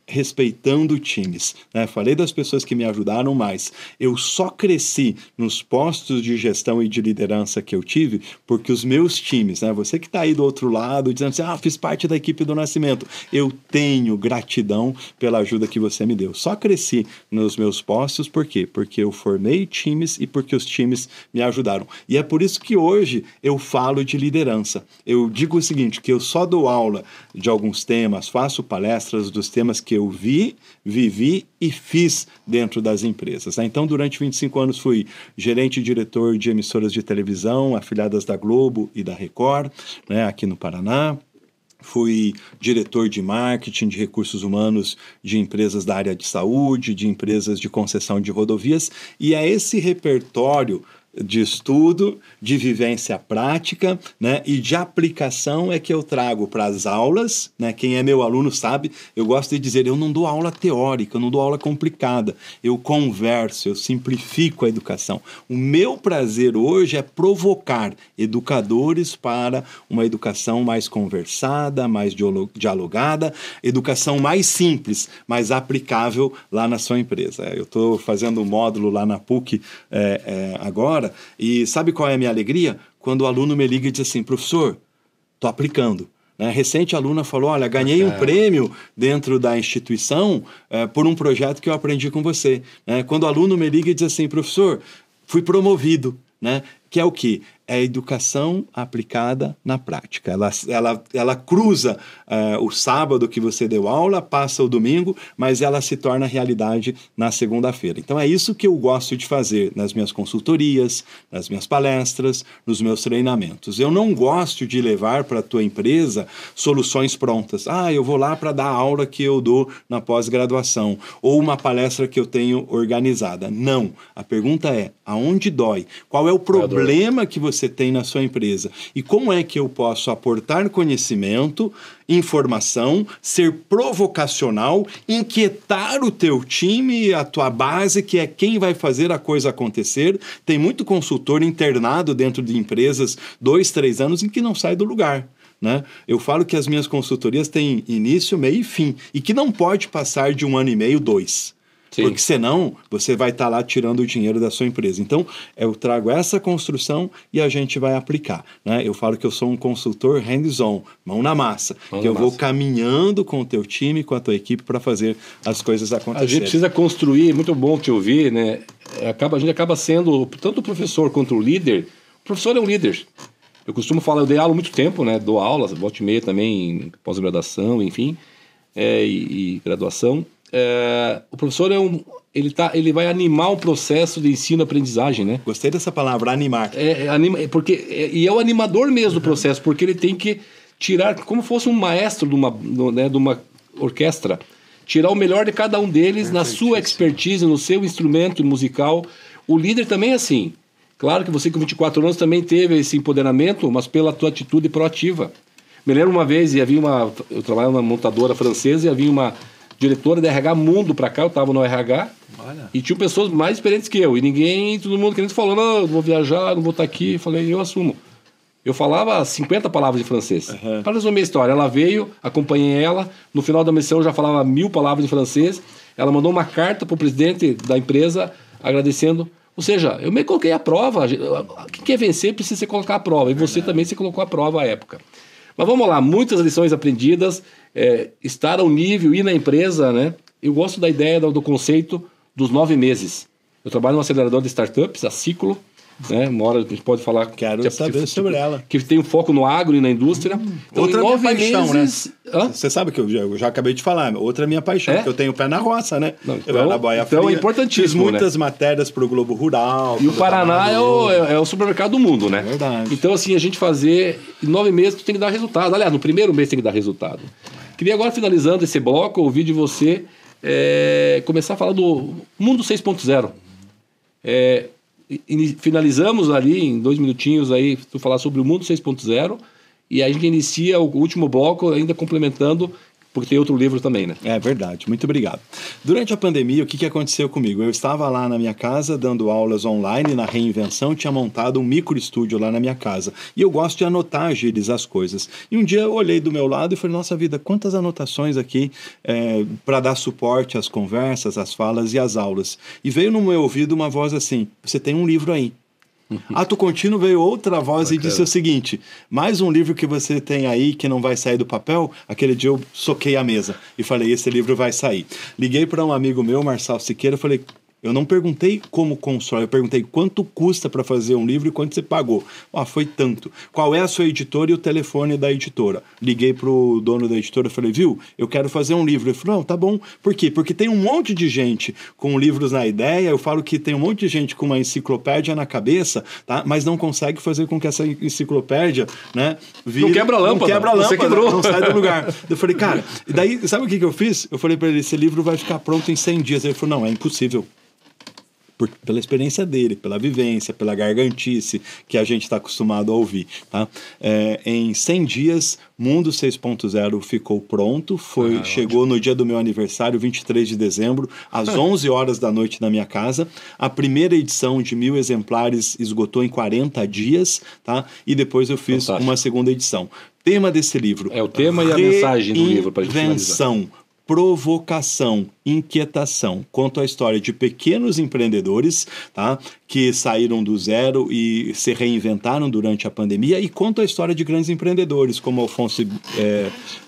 respeitando times, né? Falei das pessoas que me ajudaram, mas eu só cresci nos postos de gestão e de liderança que eu tive porque os meus times, né? Você que está aí do outro lado dizendo assim, fiz parte da equipe do Nascimento, eu tenho gratidão pela ajuda que você me deu. Só cresci nos meus postos, por quê? Porque eu formei times e porque os times me ajudaram. E é por isso que hoje eu falo de liderança. Eu digo o seguinte, que eu só dou aula de alguns temas, faço palestras dos temas que eu vivi e fiz dentro das empresas. Então, durante 25 anos fui gerente e diretor de emissoras de televisão, afiliadas da Globo e da Record, né, aqui no Paraná. Fui diretor de marketing, de recursos humanos de empresas da área de saúde, de empresas de concessão de rodovias, e é esse repertório de estudo, de vivência prática, né, e de aplicação é que eu trago para as aulas, né? Quem é meu aluno sabe, eu gosto de dizer, eu não dou aula teórica, eu não dou aula complicada, eu converso, eu simplifico a educação. O meu prazer hoje é provocar educadores para uma educação mais conversada, mais dialogada, educação mais simples, mais aplicável lá na sua empresa. Eu estou fazendo um módulo lá na PUC agora, e sabe qual é a minha alegria? Quando o aluno me liga e diz assim, professor, estou aplicando. Né? Recente a aluna falou, olha, ganhei um prêmio dentro da instituição por um projeto que eu aprendi com você. Né? Quando o aluno me liga e diz assim, professor, fui promovido. Né? Que é o quê? É a educação aplicada na prática. Ela cruza o sábado que você deu aula, passa o domingo, mas ela se torna realidade na segunda-feira. Então é isso que eu gosto de fazer nas minhas consultorias, nas minhas palestras, nos meus treinamentos. Eu não gosto de levar para a tua empresa soluções prontas. Eu vou lá para dar a aula que eu dou na pós-graduação, ou uma palestra que eu tenho organizada. Não. A pergunta é, aonde dói? Qual é o problema que você tem na sua empresa? E como é que eu posso aportar conhecimento, informação, ser provocacional, inquietar o teu time, a tua base, que é quem vai fazer a coisa acontecer? Tem muito consultor internado dentro de empresas 2, 3 anos em que não sai do lugar. Né? Eu falo que as minhas consultorias têm início, meio e fim, e que não pode passar de 1 ano e meio, 2. Sim. Porque senão você vai estar lá tirando o dinheiro da sua empresa. Então, eu trago essa construção e a gente vai aplicar. Né? Eu falo que eu sou um consultor hands-on, mão na massa. Eu vou caminhando com o teu time, com a tua equipe para fazer as coisas acontecerem. A gente precisa construir, muito bom te ouvir, né? A gente acaba sendo, tanto o professor quanto o líder. O professor é um líder. Eu costumo falar, eu dei aula há muito tempo, né? Dou aulas, volta e meia também, pós-graduação, enfim, e graduação. O professor ele vai animar o processo de ensino-aprendizagem, né? Gostei dessa palavra, animar. E é o animador mesmo do processo, porque ele tem que tirar, como fosse um maestro de uma orquestra, tirar o melhor de cada um deles na sua expertise, no seu instrumento musical. O líder também é assim. Claro que você com 24 anos também teve esse empoderamento, mas pela tua atitude proativa. Me lembro uma vez, eu trabalhava numa montadora francesa e havia uma diretora de RH Mundo para cá, eu estava no RH, e tinha pessoas mais experientes que eu, e todo mundo querendo falando, não, eu vou viajar, não vou estar aqui, eu falei, eu assumo. eu falava 50 palavras de francês. Para resumir a história, ela veio, acompanhei ela, no final da missão eu já falava 1000 palavras de francês, ela mandou uma carta para o presidente da empresa agradecendo. Ou seja, eu me coloquei à prova. Quem quer vencer precisa se colocar à prova. E você também se colocou à prova à época. Mas vamos lá, muitas lições aprendidas, estar ao nível, ir na empresa, né? Eu gosto da ideia do conceito dos 9 meses. Eu trabalho num acelerador de startups, a Ciclo, né? Uma hora a gente pode falar. Quero saber sobre ela. Que tem um foco no agro e na indústria. Então, outra minha paixão, meses, né? Você sabe que eu já acabei de falar. Outra minha paixão, que eu tenho pé na roça, né? Não, eu na Boia Fria, é importantíssimo. Fiz muitas matérias para o Globo Rural. E o Paraná é o supermercado do mundo, né? É verdade. Então, assim, a gente fazer em 9 meses tu tem que dar resultado. Aliás, no primeiro mês tem que dar resultado. Queria agora, finalizando esse bloco, ouvir de você começar a falar do Mundo 6.0. Finalizamos ali em 2 minutinhos aí, tu falar sobre o Mundo 6.0 e a gente inicia o último bloco ainda complementando, porque tem outro livro também, né? É verdade, muito obrigado. Durante a pandemia, o que aconteceu comigo? Eu estava lá na minha casa dando aulas online na Reinvenção, tinha montado um micro estúdio lá na minha casa e eu gosto de anotar, Gilles, as coisas. E um dia eu olhei do meu lado e falei, nossa vida, quantas anotações aqui para dar suporte às conversas, às falas e às aulas. E veio no meu ouvido uma voz assim, você tem um livro aí. Ato contínuo veio outra voz e disse o seguinte, mais um livro que você tem aí que não vai sair do papel. Aquele dia eu soquei a mesa e falei, esse livro vai sair. Liguei para um amigo meu, Marçal Siqueira, falei, eu não perguntei como constrói, eu perguntei quanto custa para fazer um livro e quanto você pagou. Foi tanto. Qual é a sua editora e o telefone da editora? Liguei para o dono da editora e falei, viu, eu quero fazer um livro. Ele falou, não, tá bom. Por quê? Porque tem um monte de gente com livros na ideia, eu falo que tem um monte de gente com uma enciclopédia na cabeça, tá? Mas não consegue fazer com que essa enciclopédia, né, vire... Não quebra a lâmpada. Não quebra a Você lâmpada, quebrou. não sai do lugar. Eu falei, cara, e daí, sabe o que eu fiz? Eu falei para ele, esse livro vai ficar pronto em 100 dias. Ele falou, não, é impossível. Pela experiência dele, pela vivência, pela gargantice que a gente está acostumado a ouvir. Tá? Em 100 dias, Mundo 6.0 ficou pronto, chegou no dia do meu aniversário, 23 de dezembro, às 11 horas da noite na minha casa. A primeira edição de 1000 exemplares esgotou em 40 dias, tá? E depois eu fiz uma segunda edição. Tema desse livro. O tema e a mensagem do livro para a gente finalizar. Reinvenção. Provocação, inquietação. Conto a história de pequenos empreendedores, tá, que saíram do zero e se reinventaram durante a pandemia, e conto a história de grandes empreendedores, como Alfonso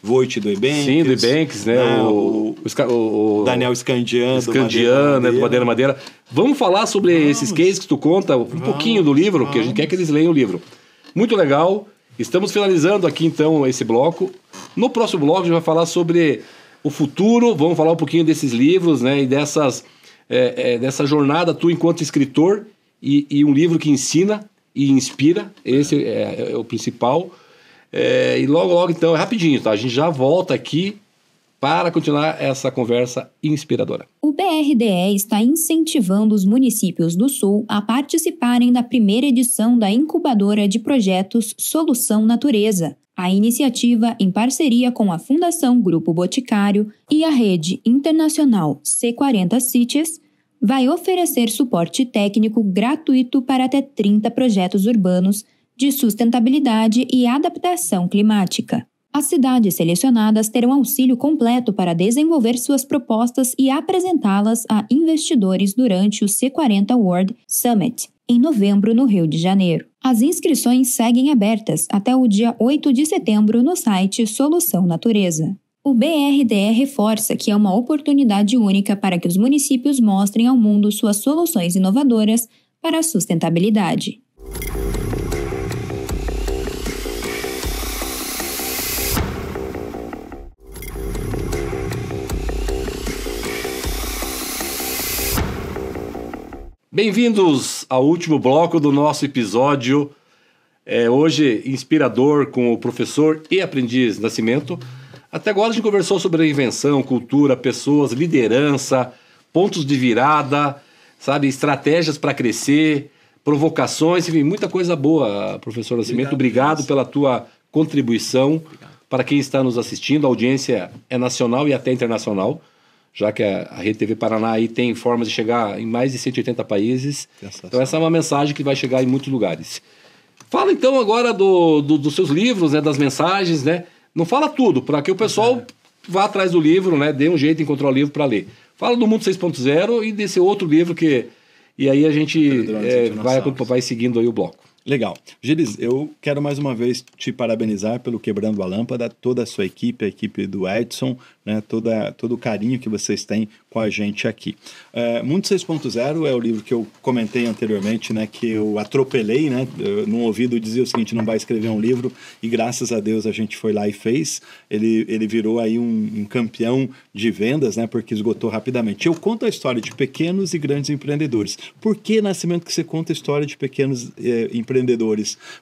Voit do Ebanks. Sim, do Ebanks, né? O Daniel Scandian do Madeira Madeira. Vamos falar sobre esses cases que tu conta, pouquinho do livro, que a gente quer que eles leiam o livro. Muito legal. Estamos finalizando aqui, então, esse bloco. No próximo bloco, a gente vai falar sobre o futuro, vamos falar um pouquinho desses livros, né, e dessa jornada tua enquanto escritor e um livro que ensina e inspira, esse é o principal. E logo, então, é rapidinho, tá? A gente já volta aqui para continuar essa conversa inspiradora. O BRDE está incentivando os municípios do Sul a participarem da primeira edição da incubadora de projetos Solução Natureza. A iniciativa, em parceria com a Fundação Grupo Boticário e a rede internacional C40 Cities, vai oferecer suporte técnico gratuito para até 30 projetos urbanos de sustentabilidade e adaptação climática. As cidades selecionadas terão auxílio completo para desenvolver suas propostas e apresentá-las a investidores durante o C40 World Summit, em novembro, no Rio de Janeiro. As inscrições seguem abertas até o dia 8 de setembro no site Solução Natureza. O BRDE reforça que é uma oportunidade única para que os municípios mostrem ao mundo suas soluções inovadoras para a sustentabilidade. Bem-vindos ao último bloco do nosso episódio, hoje inspirador, com o professor e aprendiz Nascimento. Até agora a gente conversou sobre reinvenção, cultura, pessoas, liderança, pontos de virada, sabe, estratégias para crescer, provocações, enfim, muita coisa boa, professor Nascimento. Obrigado pela tua contribuição. Para quem está nos assistindo, a audiência é nacional e até internacional, já que a Rede TV Paraná aí tem formas de chegar em mais de 180 países. Então essa é uma mensagem que vai chegar em muitos lugares. Fala então agora dos seus livros, né, das mensagens, né? Não fala tudo, para que o pessoal vá atrás do livro, né? Dê um jeito de encontrar o livro para ler. Fala do Mundo 6.0 e desse outro livro que... E aí a gente vai seguindo aí o bloco. Legal. Gilles, eu quero mais uma vez te parabenizar pelo Quebrando a Lâmpada, toda a sua equipe, a equipe do Edson, né, todo o carinho que vocês têm com a gente aqui. Mundo 6.0 é o livro que eu comentei anteriormente, né, que eu atropelei, né, no ouvido dizia o seguinte, não vai escrever um livro, e graças a Deus a gente foi lá e fez. Ele virou aí um campeão de vendas, né, porque esgotou rapidamente. Eu conto a história de pequenos e grandes empreendedores. Por que, Nascimento, que você conta a história de pequenos empreendedores?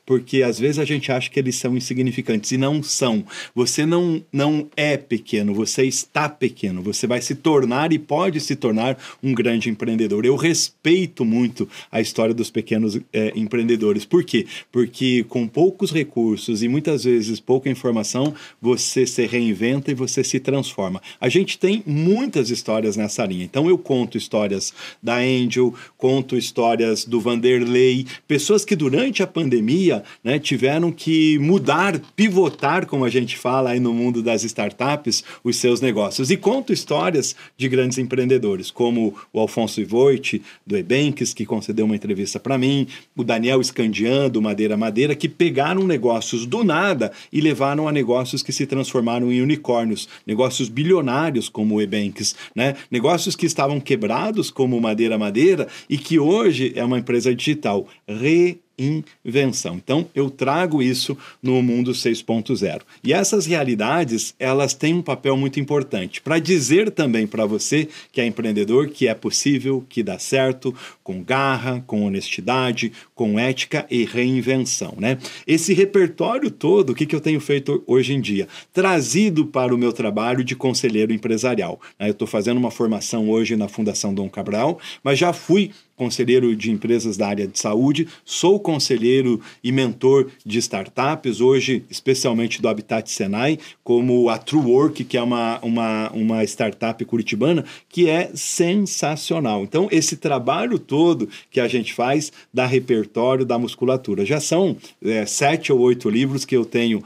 Porque às vezes a gente acha que eles são insignificantes, e não são. Você não é pequeno, você está pequeno, você vai se tornar e pode se tornar um grande empreendedor. Eu respeito muito a história dos pequenos empreendedores. Por quê? Porque com poucos recursos e muitas vezes pouca informação, você se reinventa e você se transforma. A gente tem muitas histórias nessa linha. Então eu conto histórias da Angel, conto histórias do Vanderlei, pessoas que durante a pandemia, né, tiveram que mudar, pivotar, como a gente fala aí no mundo das startups, os seus negócios. E conto histórias de grandes empreendedores, como o Alfonso Ivoit, do Ebanks, que concedeu uma entrevista para mim, o Daniel Scandian, do Madeira Madeira, que pegaram negócios do nada e levaram a negócios que se transformaram em unicórnios, negócios bilionários como o Ebanks, né? Negócios que estavam quebrados como o Madeira Madeira e que hoje é uma empresa digital reinvenção. Então, eu trago isso no Mundo 6.0. E essas realidades, elas têm um papel muito importante para dizer também para você que é empreendedor que é possível, que dá certo, com garra, com honestidade, com ética e reinvenção, né? Esse repertório todo, o que eu tenho feito hoje em dia? Trazido para o meu trabalho de conselheiro empresarial. Eu estou fazendo uma formação hoje na Fundação Dom Cabral, mas já fui conselheiro de empresas da área de saúde, sou conselheiro e mentor de startups, hoje especialmente do Habitat Senai, como a TrueWork, que é uma startup curitibana, que é sensacional. Então, esse trabalho todo que a gente faz dá repertório da musculatura. Já são 7 ou 8 livros que eu tenho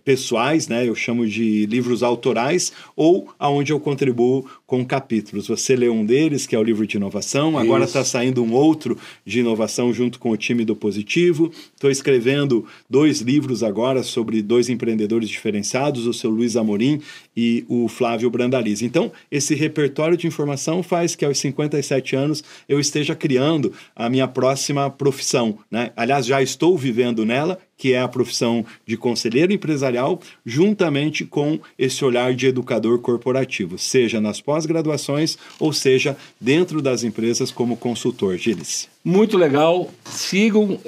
pessoais, né? Eu chamo de livros autorais, ou aonde eu contribuo com capítulos. Você lê um deles, que é o livro de inovação, agora está saindo um outro de inovação junto com o time do Positivo. Estou escrevendo 2 livros agora sobre 2 empreendedores diferenciados, o seu Luiz Amorim e o Flávio Brandalize. Então, esse repertório de informação faz que aos 57 anos eu esteja criando a minha próxima profissão, né? Aliás, já estou vivendo nela, que é a profissão de conselheiro empresarial, juntamente com esse olhar de educador corporativo, seja nas pós-graduações ou seja dentro das empresas como consultor. Gilles. Muito legal. Sigam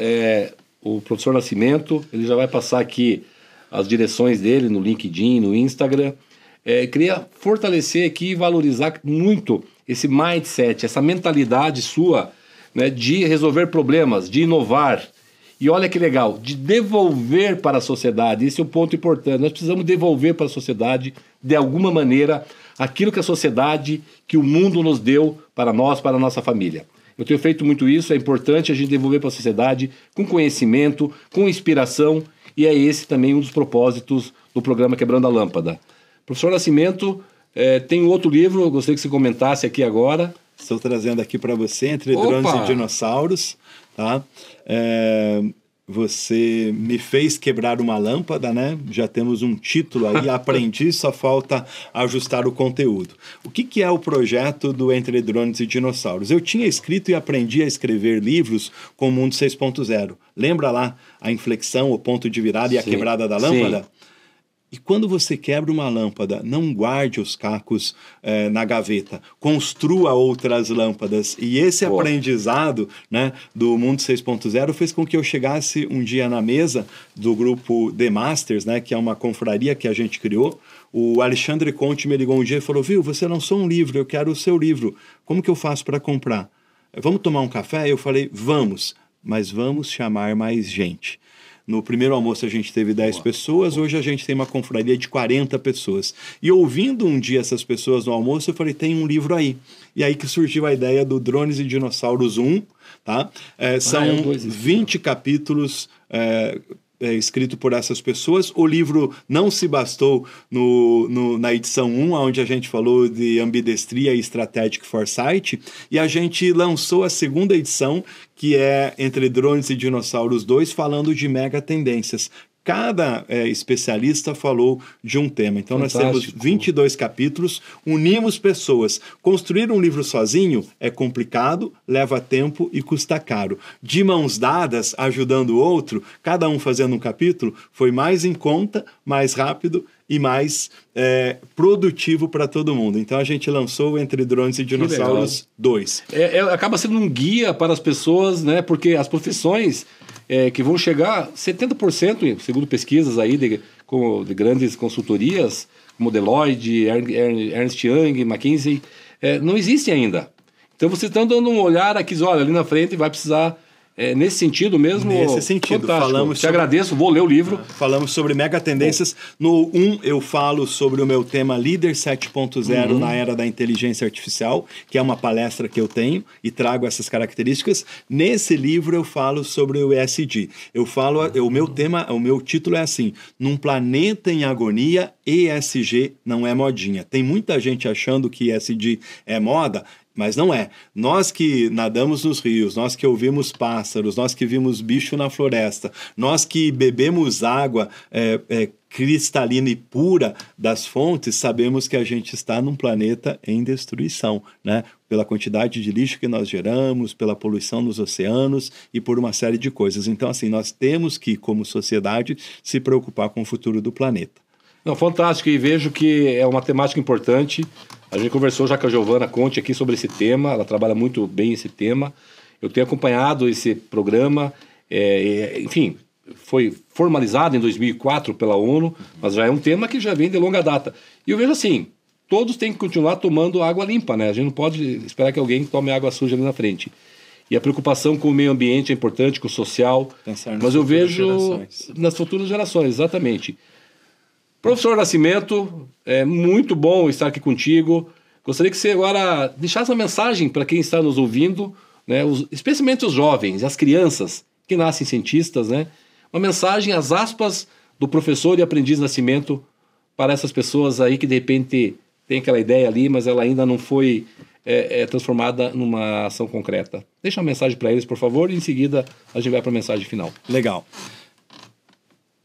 o professor Nascimento, ele já vai passar aqui as direções dele no LinkedIn, no Instagram. Queria fortalecer aqui e valorizar muito esse mindset, essa mentalidade sua, né, de resolver problemas, de inovar. E olha que legal, de devolver para a sociedade. Esse é um ponto importante. Nós precisamos devolver para a sociedade, de alguma maneira, aquilo que a sociedade, que o mundo nos deu para nós, para a nossa família. Eu tenho feito muito isso, é importante a gente devolver para a sociedade com conhecimento, com inspiração, e é esse também um dos propósitos do programa Quebrando a Lâmpada. Professor Nascimento, tem um outro livro, eu gostaria que você comentasse aqui agora. Estou trazendo aqui para você, Entre Drones e Dinossauros, tá? Você me fez quebrar uma lâmpada, né? Já temos um título aí, aprendi, só falta ajustar o conteúdo. O que é o projeto do Entre Drones e Dinossauros? Eu tinha escrito e aprendi a escrever livros com o Mundo 6.0. Lembra lá a inflexão, o ponto de virada e a quebrada da lâmpada? Sim. E quando você quebra uma lâmpada, não guarde os cacos na gaveta, construa outras lâmpadas. E esse aprendizado, né, do Mundo 6.0 fez com que eu chegasse um dia na mesa do grupo The Masters, né, que é uma confraria que a gente criou. O Alexandre Conte me ligou um dia e falou: viu, você lançou um livro, eu quero o seu livro. Como que eu faço para comprar? Vamos tomar um café? Eu falei: vamos, mas vamos chamar mais gente. No primeiro almoço a gente teve 10 pessoas, hoje a gente tem uma confraria de 40 pessoas. E ouvindo um dia essas pessoas no almoço, eu falei, tem um livro aí. E aí que surgiu a ideia do Drones e Dinossauros 1, tá? São 20 capítulos escrito por essas pessoas. O livro não se bastou na edição 1, onde a gente falou de ambidestria e strategic foresight, e a gente lançou a segunda edição, que é Entre Drones e Dinossauros 2, falando de mega tendências. Cada especialista falou de um tema. Então, fantástico. Nós temos 22 capítulos, unimos pessoas. Construir um livro sozinho é complicado, leva tempo e custa caro. De mãos dadas, ajudando o outro, cada um fazendo um capítulo, foi mais em conta, mais rápido e mais produtivo para todo mundo. Então, a gente lançou Entre Drones e Dinossauros 2. Acaba sendo um guia para as pessoas, né? Porque as profissões... que vão chegar 70%, segundo pesquisas aí de grandes consultorias, como Deloitte, Ernst Young, McKinsey, não existem ainda. Então, vocês estão dando um olhar aqui, olha, ali na frente vai precisar... nesse sentido mesmo, nesse sentido, Te agradeço, vou ler o livro. Falamos sobre mega tendências. No 1 eu falo sobre o meu tema Líder 7.0 na era da inteligência artificial, que é uma palestra que eu tenho e trago essas características. Nesse livro eu falo sobre o ESG. O meu título é assim: Num planeta em agonia, ESG não é modinha. Tem muita gente achando que ESG é moda, mas não é. Nós que nadamos nos rios, nós que ouvimos pássaros, nós que vimos bicho na floresta, nós que bebemos água cristalina e pura das fontes, sabemos que a gente está num planeta em destruição, né? Pela quantidade de lixo que nós geramos, pela poluição nos oceanos e por uma série de coisas. Então, assim, nós temos que, como sociedade, se preocupar com o futuro do planeta. Não, fantástico, e vejo que é uma temática importante. A gente conversou já com a Giovana Conte aqui sobre esse tema, ela trabalha muito bem esse tema. Eu tenho acompanhado esse programa, enfim, foi formalizado em 2004 pela ONU, mas já é um tema que já vem de longa data. E eu vejo assim, todos têm que continuar tomando água limpa, né? A gente não pode esperar que alguém tome água suja ali na frente. E a preocupação com o meio ambiente é importante, com o social, mas eu vejo nas futuras gerações, exatamente. Professor Nascimento, é muito bom estar aqui contigo. Gostaria que você agora deixasse uma mensagem para quem está nos ouvindo, né, especialmente os jovens, as crianças que nascem cientistas, né, uma mensagem, as aspas, do professor e aprendiz Nascimento para essas pessoas aí que de repente tem aquela ideia ali, mas ela ainda não foi transformada numa ação concreta. Deixa uma mensagem para eles, por favor, e em seguida a gente vai para a mensagem final. Legal.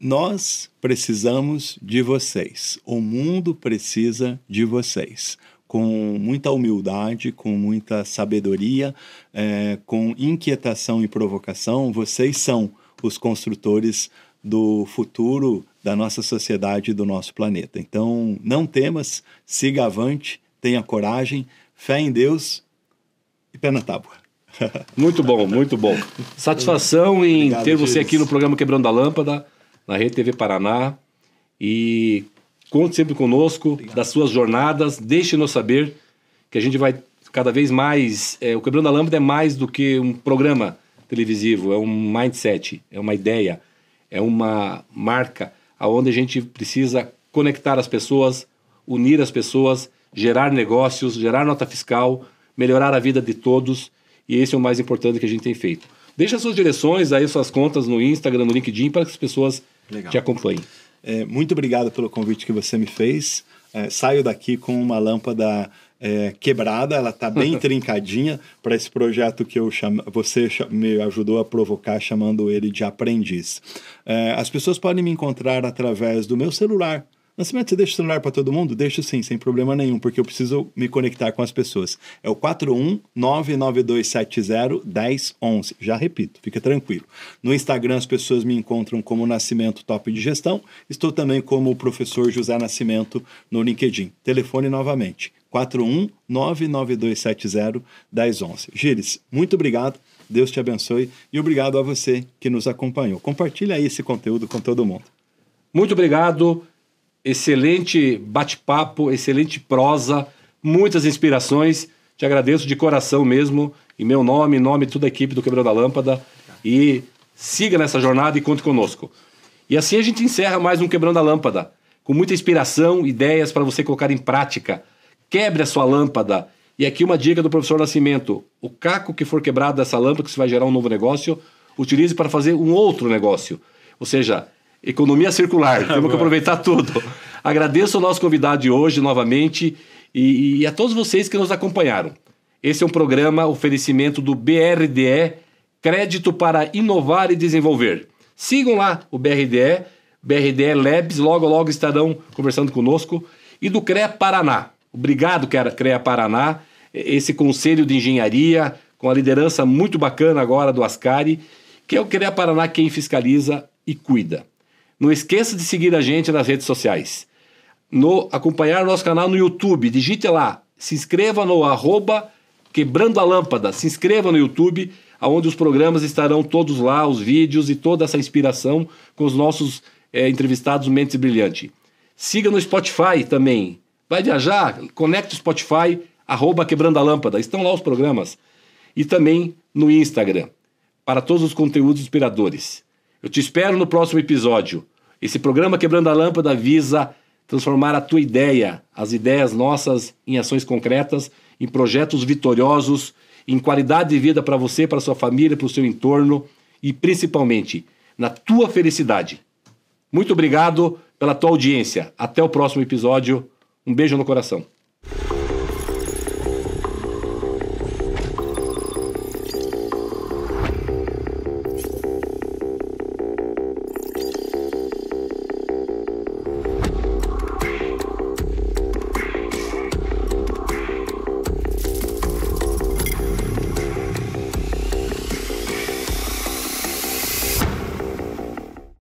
Nós precisamos de vocês. O mundo precisa de vocês. Com muita humildade, com muita sabedoria, com inquietação e provocação, vocês são os construtores do futuro da nossa sociedade e do nosso planeta. Então, não temas, siga avante, tenha coragem, fé em Deus e pé na tábua. Muito bom, muito bom. Satisfação em Obrigado, ter você Jesus. aqui no programa Quebrando a Lâmpada, na Rede TV Paraná, e conte sempre conosco. Obrigado. Das suas jornadas, deixe-nos saber que a gente vai cada vez mais... o Quebrando a Lâmpada é mais do que um programa televisivo, é um mindset, é uma ideia, é uma marca onde a gente precisa conectar as pessoas, unir as pessoas, gerar negócios, gerar nota fiscal, melhorar a vida de todos, e esse é o mais importante que a gente tem feito. Deixa suas direções, aí suas contas no Instagram, no LinkedIn, para que as pessoas te acompanhem. Muito obrigado pelo convite que você me fez. Saio daqui com uma lâmpada quebrada, ela está bem trincadinha para esse projeto que você me ajudou a provocar, chamando ele de Aprendiz. As pessoas podem me encontrar através do meu celular. Nascimento, você deixa o celular para todo mundo? Deixo sim, sem problema nenhum, porque eu preciso me conectar com as pessoas. É o 41992701011. Já repito, fica tranquilo. No Instagram as pessoas me encontram como Nascimento Top de Gestão. Estou também como o professor José Nascimento no LinkedIn. Telefone novamente, 41992701011. Gires, muito obrigado. Deus te abençoe e obrigado a você que nos acompanhou. Compartilha aí esse conteúdo com todo mundo. Muito obrigado. Excelente bate-papo, excelente prosa, muitas inspirações. Te agradeço de coração mesmo, em meu nome, em nome de toda a equipe do Quebrando a Lâmpada. E Siga nessa jornada e conte conosco. E assim a gente encerra mais um Quebrando a Lâmpada, com muita inspiração, ideias para você colocar em prática. Quebre a sua lâmpada. E aqui uma dica do professor Nascimento: o caco que for quebrado dessa lâmpada, que você vai gerar um novo negócio, utilize para fazer um outro negócio. Ou seja, economia circular, temos que aproveitar tudo. Agradeço ao nosso convidado de hoje novamente e a todos vocês que nos acompanharam. Esse é um programa oferecimento do BRDE, Crédito para Inovar e Desenvolver. Sigam lá o BRDE Labs, logo estarão conversando conosco, e do CREA Paraná. Obrigado, CREA Paraná, esse conselho de engenharia, com a liderança muito bacana agora do Ascari, que é o CREA Paraná quem fiscaliza e cuida. Não esqueça de seguir a gente nas redes sociais. Acompanhar o nosso canal no YouTube, digite lá, se inscreva no @Quebrando a Lâmpada, se inscreva no YouTube, onde os programas estarão todos lá, os vídeos e toda essa inspiração com os nossos entrevistados Mentes Brilhantes. Siga no Spotify também. Vai viajar? Conecte o Spotify, @Quebrando a Lâmpada. Estão lá os programas. E também no Instagram, para todos os conteúdos inspiradores. Eu te espero no próximo episódio. Esse programa Quebrando a Lâmpada visa transformar a tua ideia, as ideias nossas, em ações concretas, em projetos vitoriosos, em qualidade de vida para você, para sua família, para o seu entorno e principalmente na tua felicidade. Muito obrigado pela tua audiência. Até o próximo episódio. Um beijo no coração.